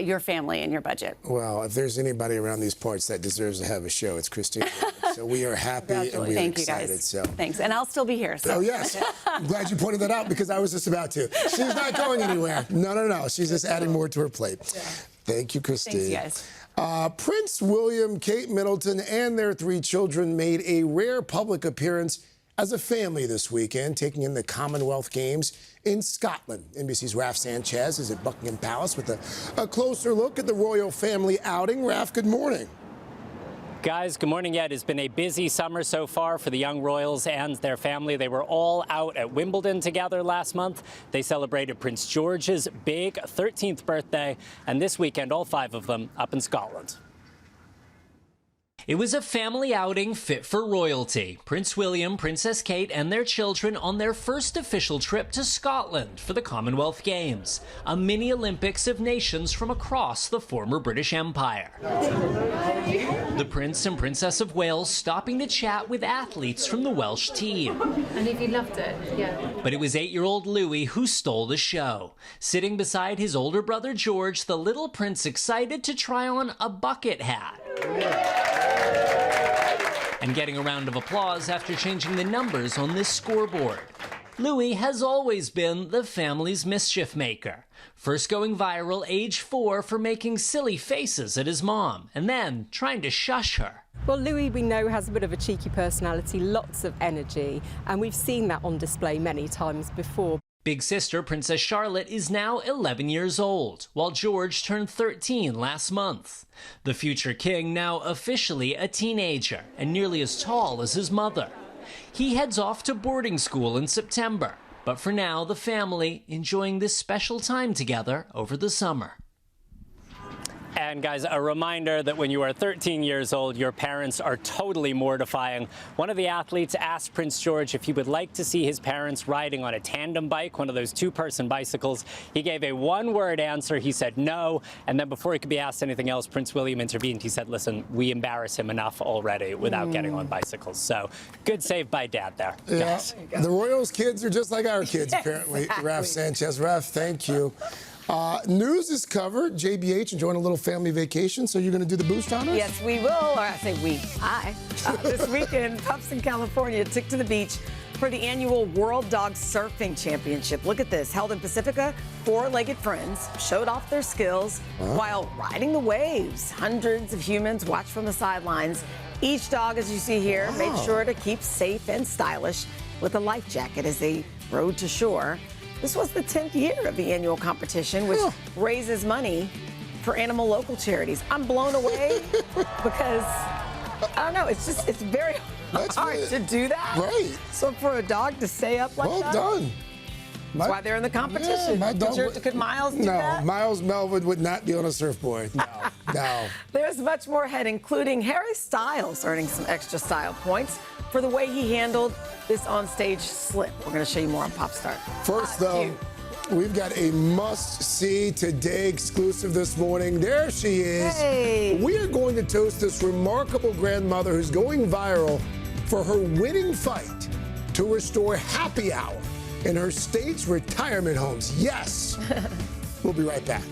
your family, and your budget. Well, if there's anybody around these parts that deserves to have a show, it's Christine. So we are happy and we are excited. You guys. So. Thanks. And I'll still be here. So. Oh, yes. I'm glad you pointed that out because I was just about to. She's not going anywhere. No. She's just adding more to her plate. Thank you, Christine. Thanks, guys. Prince William, Kate Middleton, and their 3 children made a rare public appearance as a family this weekend, taking in the Commonwealth Games in Scotland. NBC's Raf Sanchez is at Buckingham Palace with a closer look at the royal family outing. Raf, good morning. Guys, good morning. Yeah, it has been a busy summer so far for the young royals and their family. They were all out at Wimbledon together last month. They celebrated Prince George's big 13th birthday, and this weekend, all 5 of them up in Scotland. It was a family outing fit for royalty. Prince William, Princess Kate, and their children on their first official trip to Scotland for the Commonwealth Games, a mini Olympics of nations from across the former British Empire. The Prince and Princess of Wales stopping to chat with athletes from the Welsh team. And if you loved it, But it was 8-year-old Louis who stole the show. Sitting beside his older brother George, the little prince excited to try on a bucket hat. And getting a round of applause after changing the numbers on this scoreboard. Louis has always been the family's mischief maker. First going viral age 4 for making silly faces at his mom, and then trying to shush her. Well, Louis, we know, has a bit of a cheeky personality, lots of energy, and we've seen that on display many times before. Big sister Princess Charlotte is now 11 years old, while George turned 13 last month. The future king now officially a teenager and nearly as tall as his mother. He heads off to boarding school in September, but for now the family enjoying this special time together over the summer. And guys, a reminder that when you are 13 years old, your parents are totally mortifying. One of the athletes asked Prince George if he would like to see his parents riding on a tandem bike, one of those two-person bicycles. He gave a one-word answer. He said no. And then before he could be asked anything else, Prince William intervened. He said, listen, we embarrass him enough already without getting on bicycles. So good save by Dad there. Yeah. The Royals kids are just like our kids, apparently. Exactly. Raf Sanchez. Raf, thank you. News is covered. JBH enjoying a little family vacation, so you're going to do the boost on us? Yes, we will. Or I say we. This weekend, Pups in California took to the beach for the annual World Dog Surfing Championship. Look at this. Held in Pacifica, four-legged friends showed off their skills while riding the waves. Hundreds of humans watched from the sidelines. Each dog, as you see here, made sure to keep safe and stylish with a life jacket as they rode to shore. This was the 10th year of the annual competition, which raises money for animal local charities. I'm blown away because, I don't know, it's very hard to do that. Right. So for a dog to stay up like that. Well done. That's why they're in the competition. My dog Could Miles do that? No, Miles Melvin would not be on a surfboard. No, no. There's much more ahead, including Harry Styles earning some extra style points for the way he handled this onstage slip. We're going to show you more on Pop Start. First, though, we've got a must-see today exclusive this morning. There she is. Hey. We are going to toast this remarkable grandmother who's going viral for her winning fight to restore happy hour in her state's retirement homes. Yes. We'll be right back.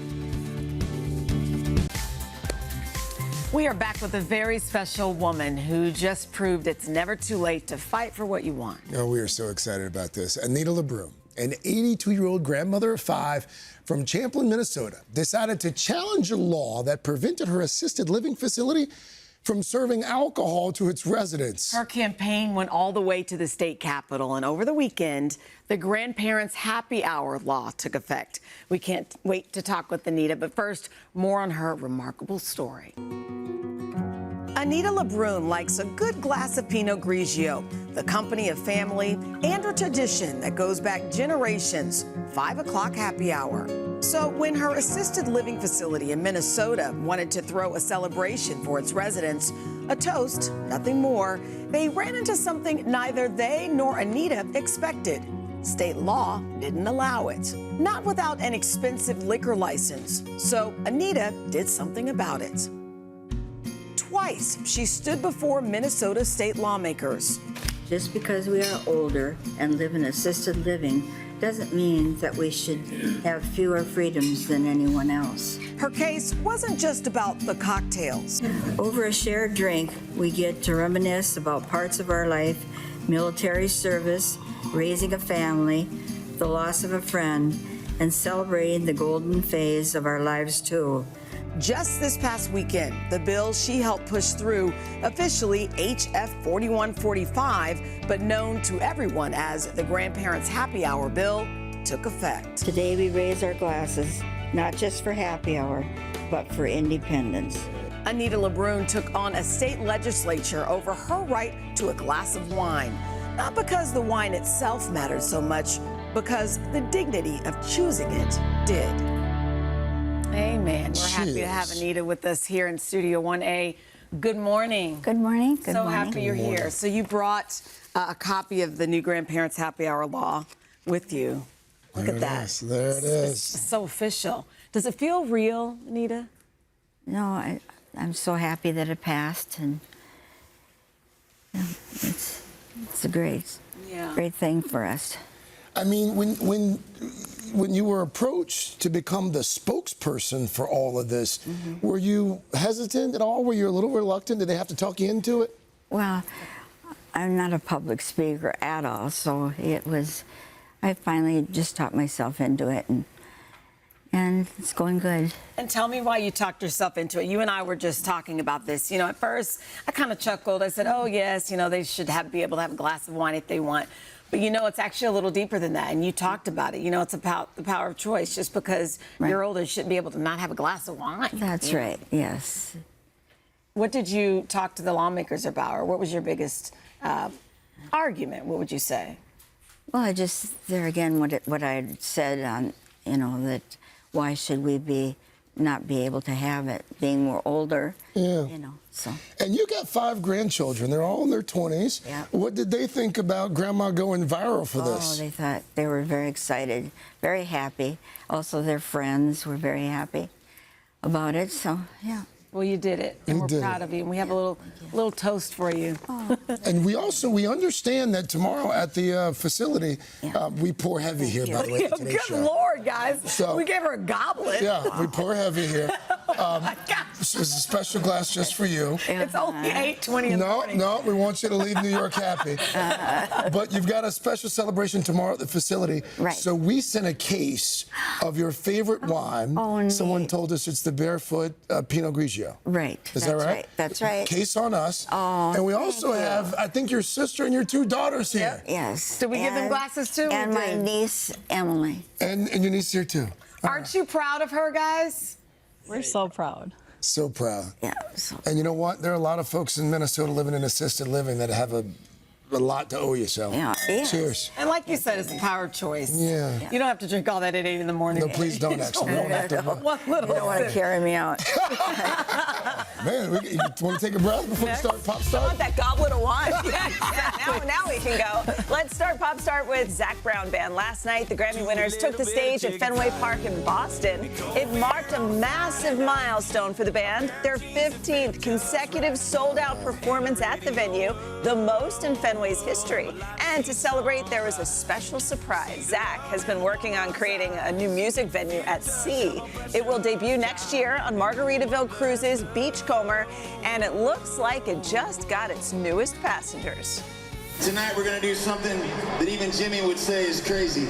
We are back with a very special woman who just proved it's never too late to fight for what you want. Oh, we are so excited about this. Anita LeBrun, an 82-year-old grandmother of 5 from Champlin, Minnesota, decided to challenge a law that prevented her assisted living facility from serving alcohol to its residents. Her campaign went all the way to the state capitol, and over the weekend, the Grandparents' Happy Hour law took effect. We can't wait to talk with Anita, but first, more on her remarkable story. Anita LeBrun likes a good glass of Pinot Grigio, the company of family and a tradition that goes back generations, 5 o'clock happy hour. So when her assisted living facility in Minnesota wanted to throw a celebration for its residents, a toast, nothing more, they ran into something neither they nor Anita expected. State law didn't allow it, not without an expensive liquor license. So Anita did something about it. Twice, she stood before Minnesota state lawmakers. Just because we are older and live in assisted living doesn't mean that we should have fewer freedoms than anyone else. Her case wasn't just about the cocktails. Over a shared drink, we get to reminisce about parts of our life, military service, raising a family, the loss of a friend, and celebrating the golden phase of our lives too. Just this past weekend, the bill she helped push through, officially HF 4145, but known to everyone as the Grandparents' Happy Hour bill, took effect. Today we raise our glasses, not just for happy hour, but for independence. Anita LeBrun took on a state legislature over her right to a glass of wine. Not because the wine itself mattered so much, because the dignity of choosing it did. Amen. We're happy to have Anita with us here in Studio 1A. Good morning. Good morning. Good so morning. Happy you're here. So you brought a copy of the new Grandparents' Happy Hour law with you. Look at that. There it is. It's so official. Does it feel real, Anita? No, I'm so happy that it passed, and it's a great thing for us. I mean, when you were approached to become the spokesperson for all of this, were you hesitant at all? Were you a little reluctant? Did they have to talk you into it? Well, I'm not a public speaker at all, so I finally just talked myself into it, and it's going good. And tell me why you talked yourself into it. You and I were just talking about this. You know, at first, I kind of chuckled. I said, oh, yes, you know, they should be able to have a glass of wine if they want. But, you know, it's actually a little deeper than that. And you talked about it. You know, it's about the power of choice. Just because you're older, you shouldn't be able to not have a glass of wine. That's right, yes. What did you talk to the lawmakers about? Or what was your biggest argument? What would you say? Well, there again, what I said on, you know, that why should we be not be able to have it, being more older. Yeah. You know, so. And you got 5 grandchildren. They're all in their 20s. Yeah. What did they think about Grandma going viral for this? Oh, they thought they were very excited, very happy. Also, their friends were very happy about it. So, yeah. Well, you did it, and we're proud of you. And we have a little toast for you. Oh. And we understand that tomorrow at the facility, we pour heavy here, by the way. Good Lord, guys. So, we gave her a goblet. Yeah, we pour heavy here. This is a special glass just for you. It's only 8:20 in the morning. No, we want you to leave New York happy. But you've got a special celebration tomorrow at the facility. Right. So we sent a case of your favorite wine. Oh, someone told us it's the Barefoot Pinot Grigio. Right. Is that right? That's right. Case on us. Oh, and we also have, I think, your sister and your 2 daughters here. Yes. Did we give them glasses too? And my niece, Emily. And your niece here too. Aren't you proud of her, guys? We're so proud. So proud. Yeah. And you know what? There are a lot of folks in Minnesota living in assisted living that have a lot to owe you, so. Yeah. Cheers. And like you said, it's a power choice. Yeah. You don't have to drink all that at 8 in the morning. No, please don't, actually. We don't have to. One little You don't want to carry me out. Man, you want to take a breath before we start Pop I Start? want that goblet of wine. Now we can go. Let's start Pop Start with Zac Brown Band. Last night, the Grammy winners took the stage at Fenway Park in Boston. It marked a massive milestone for the band, their 15th consecutive sold-out performance at the venue, the most in Fenway's history. And to celebrate, there was a special surprise. Zac has been working on creating a new music venue at sea. It will debut next year on Margaritaville Cruises Beachcomber, and it looks like it just got its newest passengers. Tonight we're gonna do something that even Jimmy would say is crazy.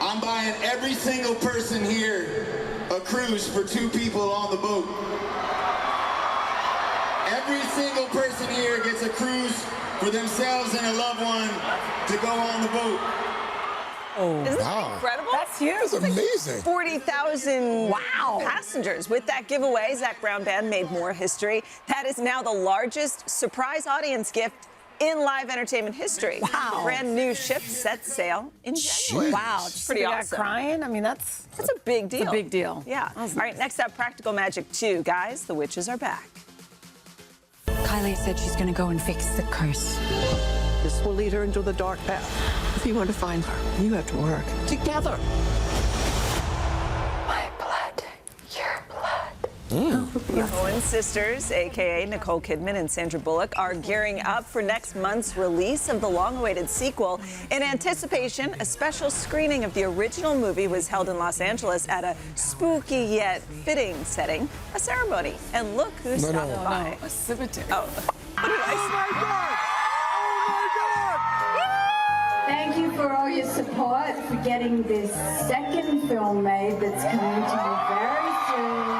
I'm buying every single person here a cruise for 2 people on the boat. Every single person here gets a cruise for themselves and a loved one to go on the boat. Oh, isn't that incredible? That's huge. That's amazing. 40,000 passengers. With that giveaway, Zac Brown Band made more history. That is now the largest surprise audience gift in live entertainment history. Wow. The brand new ship sets sail in January. Wow. It's pretty awesome. Crying? I mean, that's a big deal. It's a big deal. Yeah. All right, next up, Practical Magic 2. Guys, the witches are back. Kylie said she's going to go and fix the curse. This will lead her into the dark path. If you want to find her, you have to work together. My blood, your blood. The Coen sisters, a.k.a. Nicole Kidman and Sandra Bullock, are gearing up for next month's release of the long-awaited sequel. In anticipation, a special screening of the original movie was held in Los Angeles at a spooky yet fitting setting, a ceremony. And look who stopped by. A cemetery. Oh, what did I say? Thank you for all your support for getting this second film made that's coming to you very soon.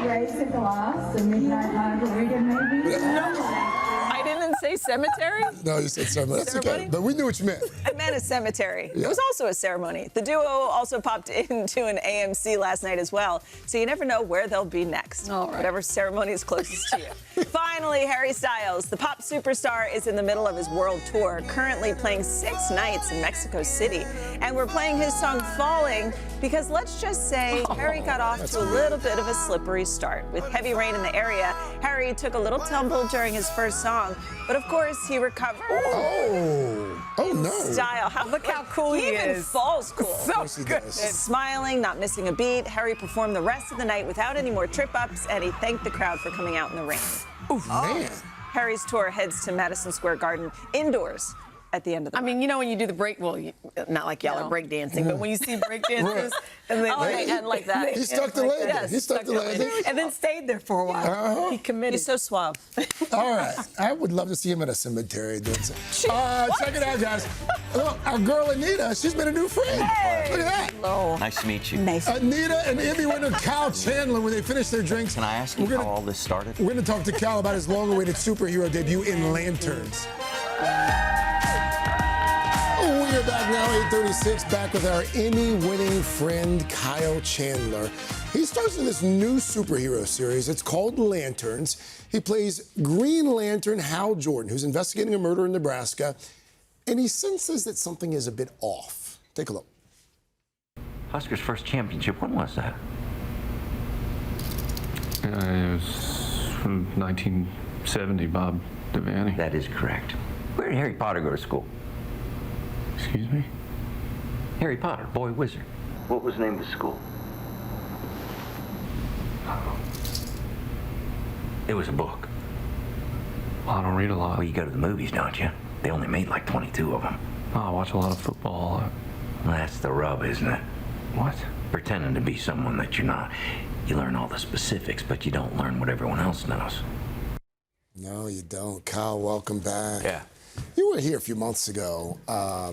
Raise a glass, a midnight margarita maybe. I didn't say cemetery? No, you said ceremony. That's okay. But we knew what you meant. I meant a cemetery. Yeah. It was also a ceremony. The duo also popped into an AMC last night as well, so you never know where they'll be next. All right. Whatever ceremony is closest to you. Finally, Harry Styles, the pop superstar, is in the middle of his world tour, currently playing 6 nights in Mexico City. And we're playing his song Falling because let's just say Harry got off to a little bit of a slippery start. With heavy rain in the area, Harry took a little tumble during his first song, but of course he recovered. Oh no. Style. Look how cool he even is. falls cool. So good. Smiling, not missing a beat, Harry performed the rest of the night without any more trip-ups, and he thanked the crowd for coming out in the rain. Man. Harry's tour heads to Madison Square Garden indoors at the end of the I mean, you know when you do the break, well, not like y'all are break dancing, but when you see break dancers and they and like that. He stuck the landing. Yes, He stuck the landing. and then stayed there for a while. He committed. He's so suave. All right. I would love to see him at a cemetery doing something. Check it out, guys. Look, our girl Anita, she's been a new friend. Hey. Look at that. Hello. Nice to meet you. Nice. Anita and Emmy winner Kyle Chandler, when they finish their drinks. Can I ask you how all this started? We're going to talk to Kyle about his long-awaited superhero debut in Lanterns. We are back now, 8:36, back with our Emmy-winning friend Kyle Chandler. He stars in this new superhero series. It's called Lanterns. He plays Green Lantern Hal Jordan, who's investigating a murder in Nebraska, and he senses that something is a bit off. Take a look. Huskers' first championship, when was that? It was from 1970, Bob Devaney. That is correct. Where did Harry Potter go to school? Excuse me? Harry Potter, boy wizard. What was the name of the school? It was a book. I don't read a lot. Well, you go to the movies, don't you? They only made like 22 of them. Oh, I watch a lot of football. Well, that's the rub, isn't it? What? Pretending to be someone that you're not. You learn all the specifics, but you don't learn what everyone else knows. No, you don't. Kyle, welcome back. Yeah. You were here a few months ago. I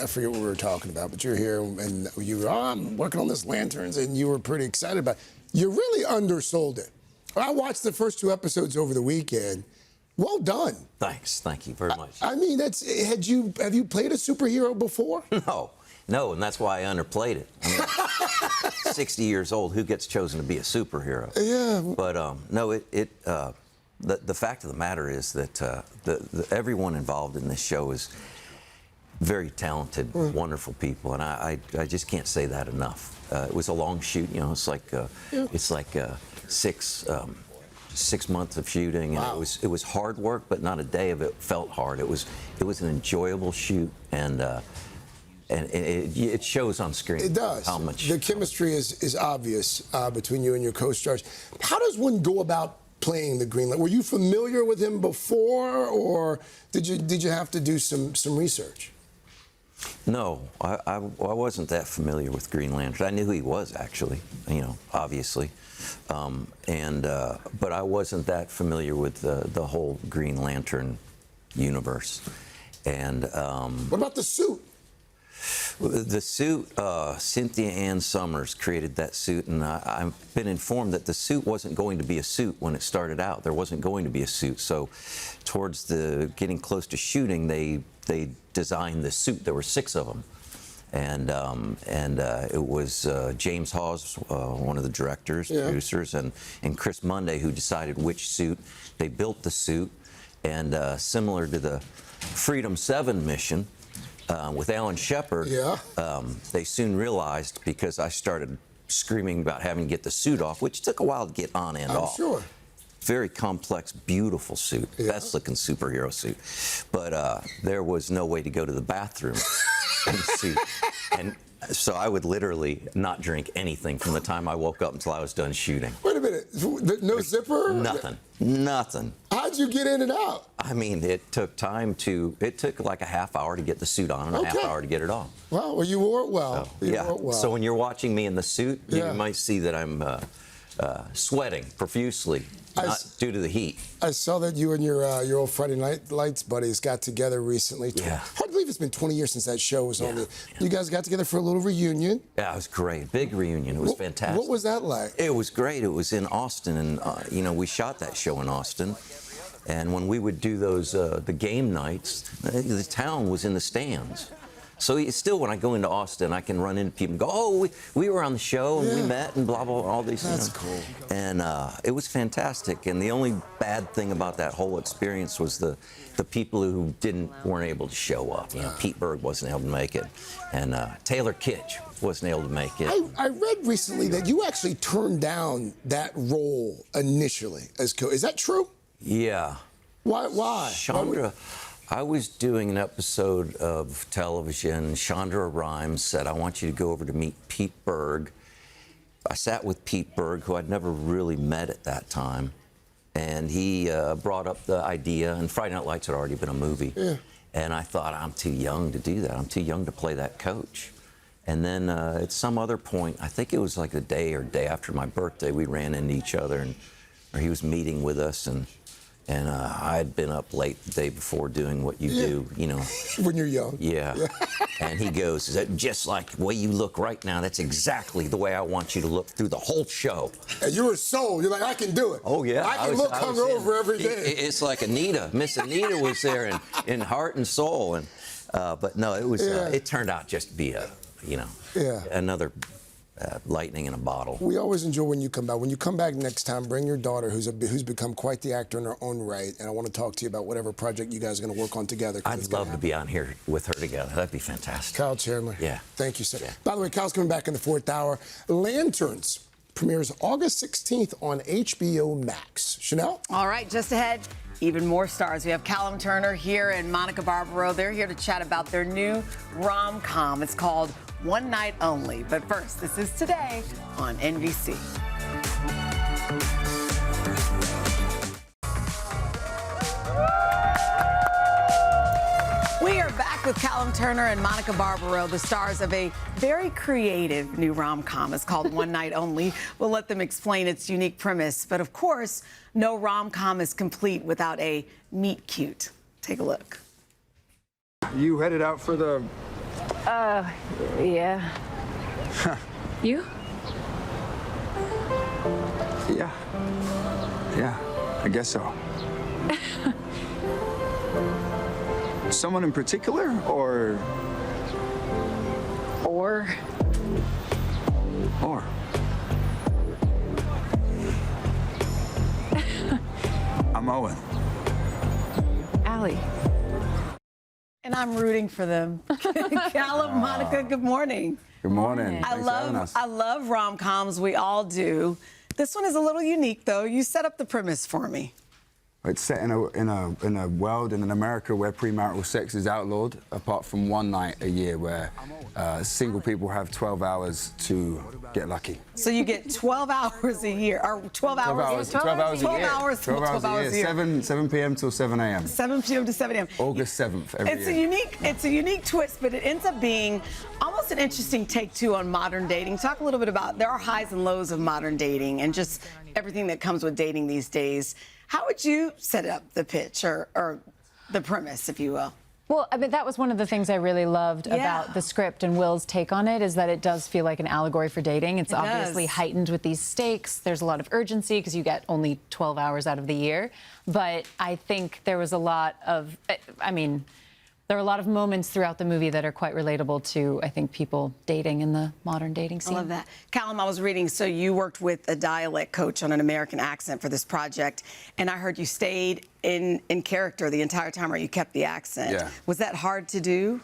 forget what we were talking about, but you were here and you were, I'm working on this Lanterns, and you were pretty excited about it. You really undersold it. I watched the first 2 episodes over the weekend. Well done. Thanks. Thank you very much. I mean, have you played a superhero before? No, and that's why I underplayed it. I mean, 60 years old, who gets chosen to be a superhero? Yeah. But no, the fact of the matter is that everyone involved in this show is very talented, wonderful people, and I just can't say that enough. It was a long shoot, you know. It's like 6 months of shooting, and wow. it was hard work, but not a day of it felt hard. It was an enjoyable shoot, and it shows on screen. It does. How much the chemistry is obvious between you and your co-stars. How does one go about playing the Green Lantern? Were you familiar with him before, or did you have to do some research? No, I wasn't that familiar with Green Lantern. I knew who he was, actually, you know, obviously, but I wasn't that familiar with the whole Green Lantern universe. And what about the suit? The suit, Cynthia Ann Summers created that suit, and I've been informed that the suit wasn't going to be a suit when it started out. There wasn't going to be a suit. So towards the getting close to shooting, they designed the suit. There were 6 of them. And it was James Hawes, one of the directors, producers, and Chris Munday, who decided which suit. They built the suit, and similar to the Freedom 7 mission, with Alan Shepard, they soon realized, because I started screaming about having to get the suit off, which took a while to get on and off. Sure. Very complex, beautiful suit, best looking superhero suit. But there was no way to go to the bathroom in the suit. And so I would literally not drink anything from the time I woke up until I was done shooting. Wait a minute, no zipper? Nothing. How'd you get in and out? I mean, it took like a half hour to get the suit on and a half hour to get it off. Well, you wore it well. So when you're watching me in the suit, you might see that I'm sweating profusely, not due to the heat. I saw that you and your old Friday Night Lights buddies got together recently. Yeah. Hard to believe it's been 20 years since that show was on. You guys got together for a little reunion. Yeah, it was great. Big reunion. It was fantastic. What was that like? It was great. It was in Austin, and you know, we shot that show in Austin. And when we would do those the game nights, the town was in the stands. So it's still, when I go into Austin, I can run into people and go, "Oh, we were on the show and we met and blah blah, all these." That's cool. And it was fantastic. And the only bad thing about that whole experience was the people who weren't able to show up. You know, Pete Berg wasn't able to make it, and Taylor Kitsch wasn't able to make it. I read recently that you actually turned down that role initially as Is that true? Yeah. Why? Chandra. I was doing an episode of television. Chandra Rhimes said, "I want you to go over to meet Pete Berg." I sat with Pete Berg, who I'd never really met at that time, and he brought up the idea, and Friday Night Lights had already been a movie. Yeah. And I thought, I'm too young to do that. I'm too young to play that coach. And then at some other point, I think it was like the day after my birthday, we ran into each other, or he was meeting with us, and I had been up late the day before doing what you do, you know. When you're young. Yeah. And he goes, "Is that just like the way you look right now? That's exactly the way I want you to look through the whole show." And you were sold. You're like, "I can do it." Oh, yeah. I can look hungover every day. It's like Anita. Miss Anita was there in heart and soul. And but no, it was. It turned out just to be another lightning in a bottle. We always enjoy when you come back. When you come back next time, bring your daughter, who's become quite the actor in her own right, and I want to talk to you about whatever project you guys are going to work on together. I'd love to be on here with her together. That'd be fantastic. Kyle Chandler. Yeah. Thank you, sir. Yeah. By the way, Kyle's coming back in the 4th hour. Lanterns premieres August 16th on HBO Max. Chanel? All right, just ahead, even more stars. We have Callum Turner here and Monica Barbaro. They're here to chat about their new rom-com. It's called One Night Only. But first, this is Today on NBC. We are back with Callum Turner and Monica Barbaro, the stars of a very creative new rom-com. It's called One Night Only. We'll let them explain its unique premise. But of course, no rom-com is complete without a meet-cute. Take a look. You headed out for the... Yeah. You? Yeah. Yeah, I guess so. Someone in particular, or? Or? I'm Owen. Allie. And I'm rooting for them. Callum, Monica, good morning. Good morning. I love rom-coms. We all do. This one is a little unique, though. You set up the premise for me. It's set in a world, in an America where premarital sex is outlawed, apart from one night a year where single people have 12 hours to get lucky. So you get 12 hours a year, or 12 hours? 12 hours a year. 12 hours a year. 7 p.m. till 7 a.m. 7 p.m. to 7 a.m. August 7th every year. It's a unique twist, but it ends up being almost an interesting take, too, on modern dating. Talk a little bit about, there are highs and lows of modern dating and just everything that comes with dating these days. How would you set up the pitch or the premise, if you will? Well, I mean, that was one of the things I really loved about the script and Will's take on it, is that it does feel like an allegory for dating. It's obviously heightened with these stakes. There's a lot of urgency because you get only 12 hours out of the year. But I think there was a lot of, there are a lot of moments throughout the movie that are quite relatable to, I think, people dating in the modern dating scene. I love that. Callum, I was reading, so you worked with a dialect coach on an American accent for this project, and I heard you stayed in character the entire time, or you kept the accent. Yeah. Was that hard to do?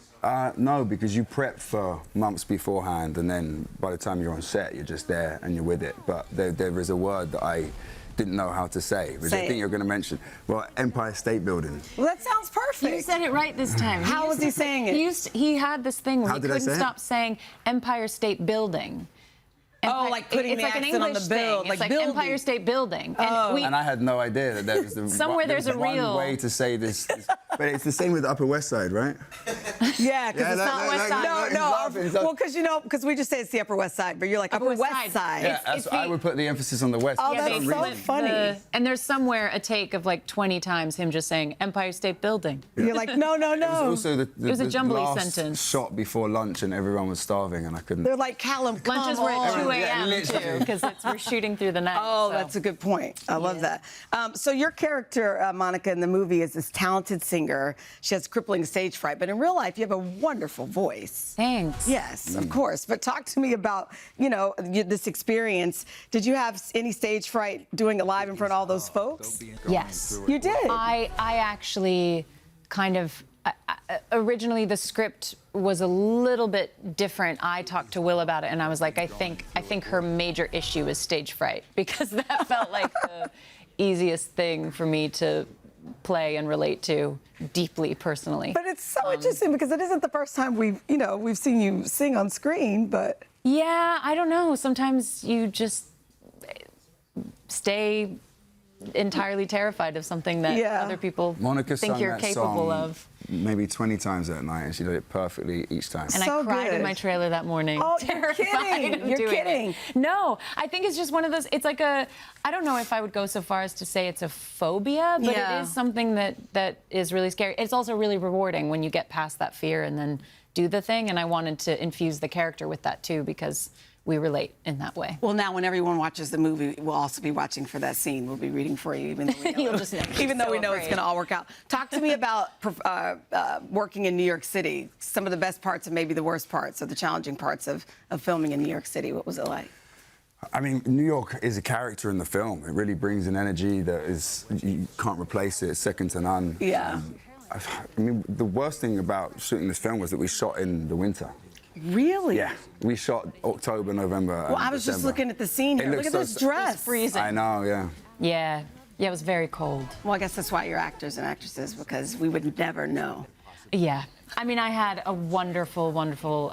No, because you prep for months beforehand, and then by the time you're on set, you're just there and you're with it. But there is a word that I didn't know how to say, which I think you're going to mention. Well, Empire State Building. Well, that sounds perfect. You said it right this time. How was he saying it? He had this thing where How he did I couldn't say it? stop saying Empire State Building. Oh, like putting the accent on the build, It's like building. Empire State Building. And I had no idea that there was the Somewhere there's a one real way to say this. But it's the same with Upper West Side, right? Yeah, because it's not West Side. No. Well, because we just say it's the Upper West Side, but you're like Upper West Side. Yeah, I would put the emphasis on the West. Oh, that's so funny. And there's somewhere a take of like 20 times him just saying Empire State Building. You're like, no. It was also It was a jumbly last sentence. shot before lunch, and everyone was starving, and I couldn't. They're like, Callum, come Lunches were at 2 on. a.m. too, because we're shooting through the night. Oh, so. that's a good point. I love that. So your character, Monica, in the movie is this talented singer. She has crippling stage fright, but in real life, you have a wonderful voice. Thanks. Yes, of course. But talk to me about, this experience. Did you have any stage fright doing it live in front of all those folks? Yes. You did? I actually kind of... originally, the script was a little bit different. I talked to Will about it, and I was like, I think her major issue is stage fright, because that felt like the easiest thing for me to play and relate to deeply personally. But it's so interesting because it isn't the first time we've seen you sing on screen, but... Yeah, I don't know. Sometimes you just stay entirely terrified of something that other people think you're capable of. Maybe 20 times that night, and she did it perfectly each time. And I cried in my trailer that morning. Oh, terrified of you're doing kidding. It. No, I think it's just one of those, it's like I don't know if I would go so far as to say it's a phobia, but it is something that is really scary. It's also really rewarding when you get past that fear and then do the thing, and I wanted to infuse the character with that too, because we relate in that way. Well, now when everyone watches the movie, we'll also be watching for that scene. We'll be reading for you, even though we know, we know it's going to all work out. Talk to me about working in New York City. Some of the best parts and maybe the worst parts, or the challenging parts of filming in New York City. What was it like? I mean, New York is a character in the film. It really brings an energy that you can't replace it. It's second to none. Yeah. I mean, the worst thing about shooting this film was that we shot in the winter. Really? Yeah. We shot October, November. Well, I was just looking at the scene here. Look at this dress. It's freezing. I know, yeah. Yeah. Yeah, it was very cold. Well, I guess that's why you're actors and actresses, because we would never know. Yeah. I mean, I had a wonderful, wonderful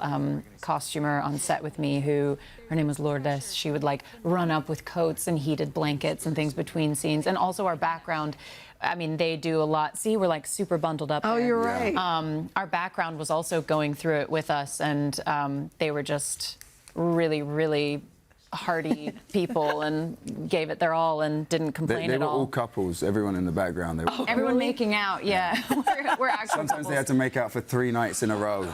costumer on set with me who, her name was Lourdes. She would like run up with coats and heated blankets and things between scenes. And also our background, I mean, they do a lot. See, we're like super bundled up. Oh, there. you're right. Our background was also going through it with us, and they were just really, really hearty people and gave it their all and didn't complain They at were all. all couples, everyone in the background. They were Everyone making out, yeah. we're actual Sometimes couples. they had to make out for 3 nights in a row.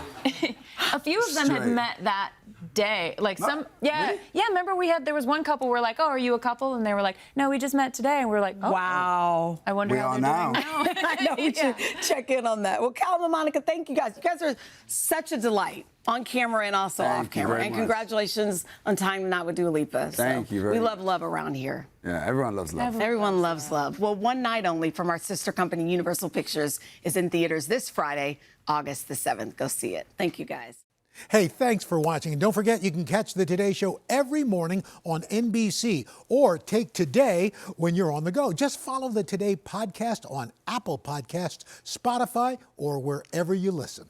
A few of them had Straight. met that day. Like No, yeah, really? yeah. Remember there was one couple, we're like, oh, are you a couple? And they were like, no, we just met today. And we're like, oh. Wow. I wonder We how are they're now. doing now. I know we should check in on that. Well, Calvin and Monica, thank you guys. You guys are such a delight on camera and also Thank off you camera. very And much. congratulations on Time Not with Dua Lipa. Thank you very We much. love around here. Yeah, everyone loves love. Everyone loves love. Well, One Night Only from our sister company, Universal Pictures, is in theaters this Friday, August the 7th. Go see it. Thank you, guys. Hey, thanks for watching. And don't forget, you can catch the Today Show every morning on NBC or take Today when you're on the go. Just follow the Today podcast on Apple Podcasts, Spotify, or wherever you listen.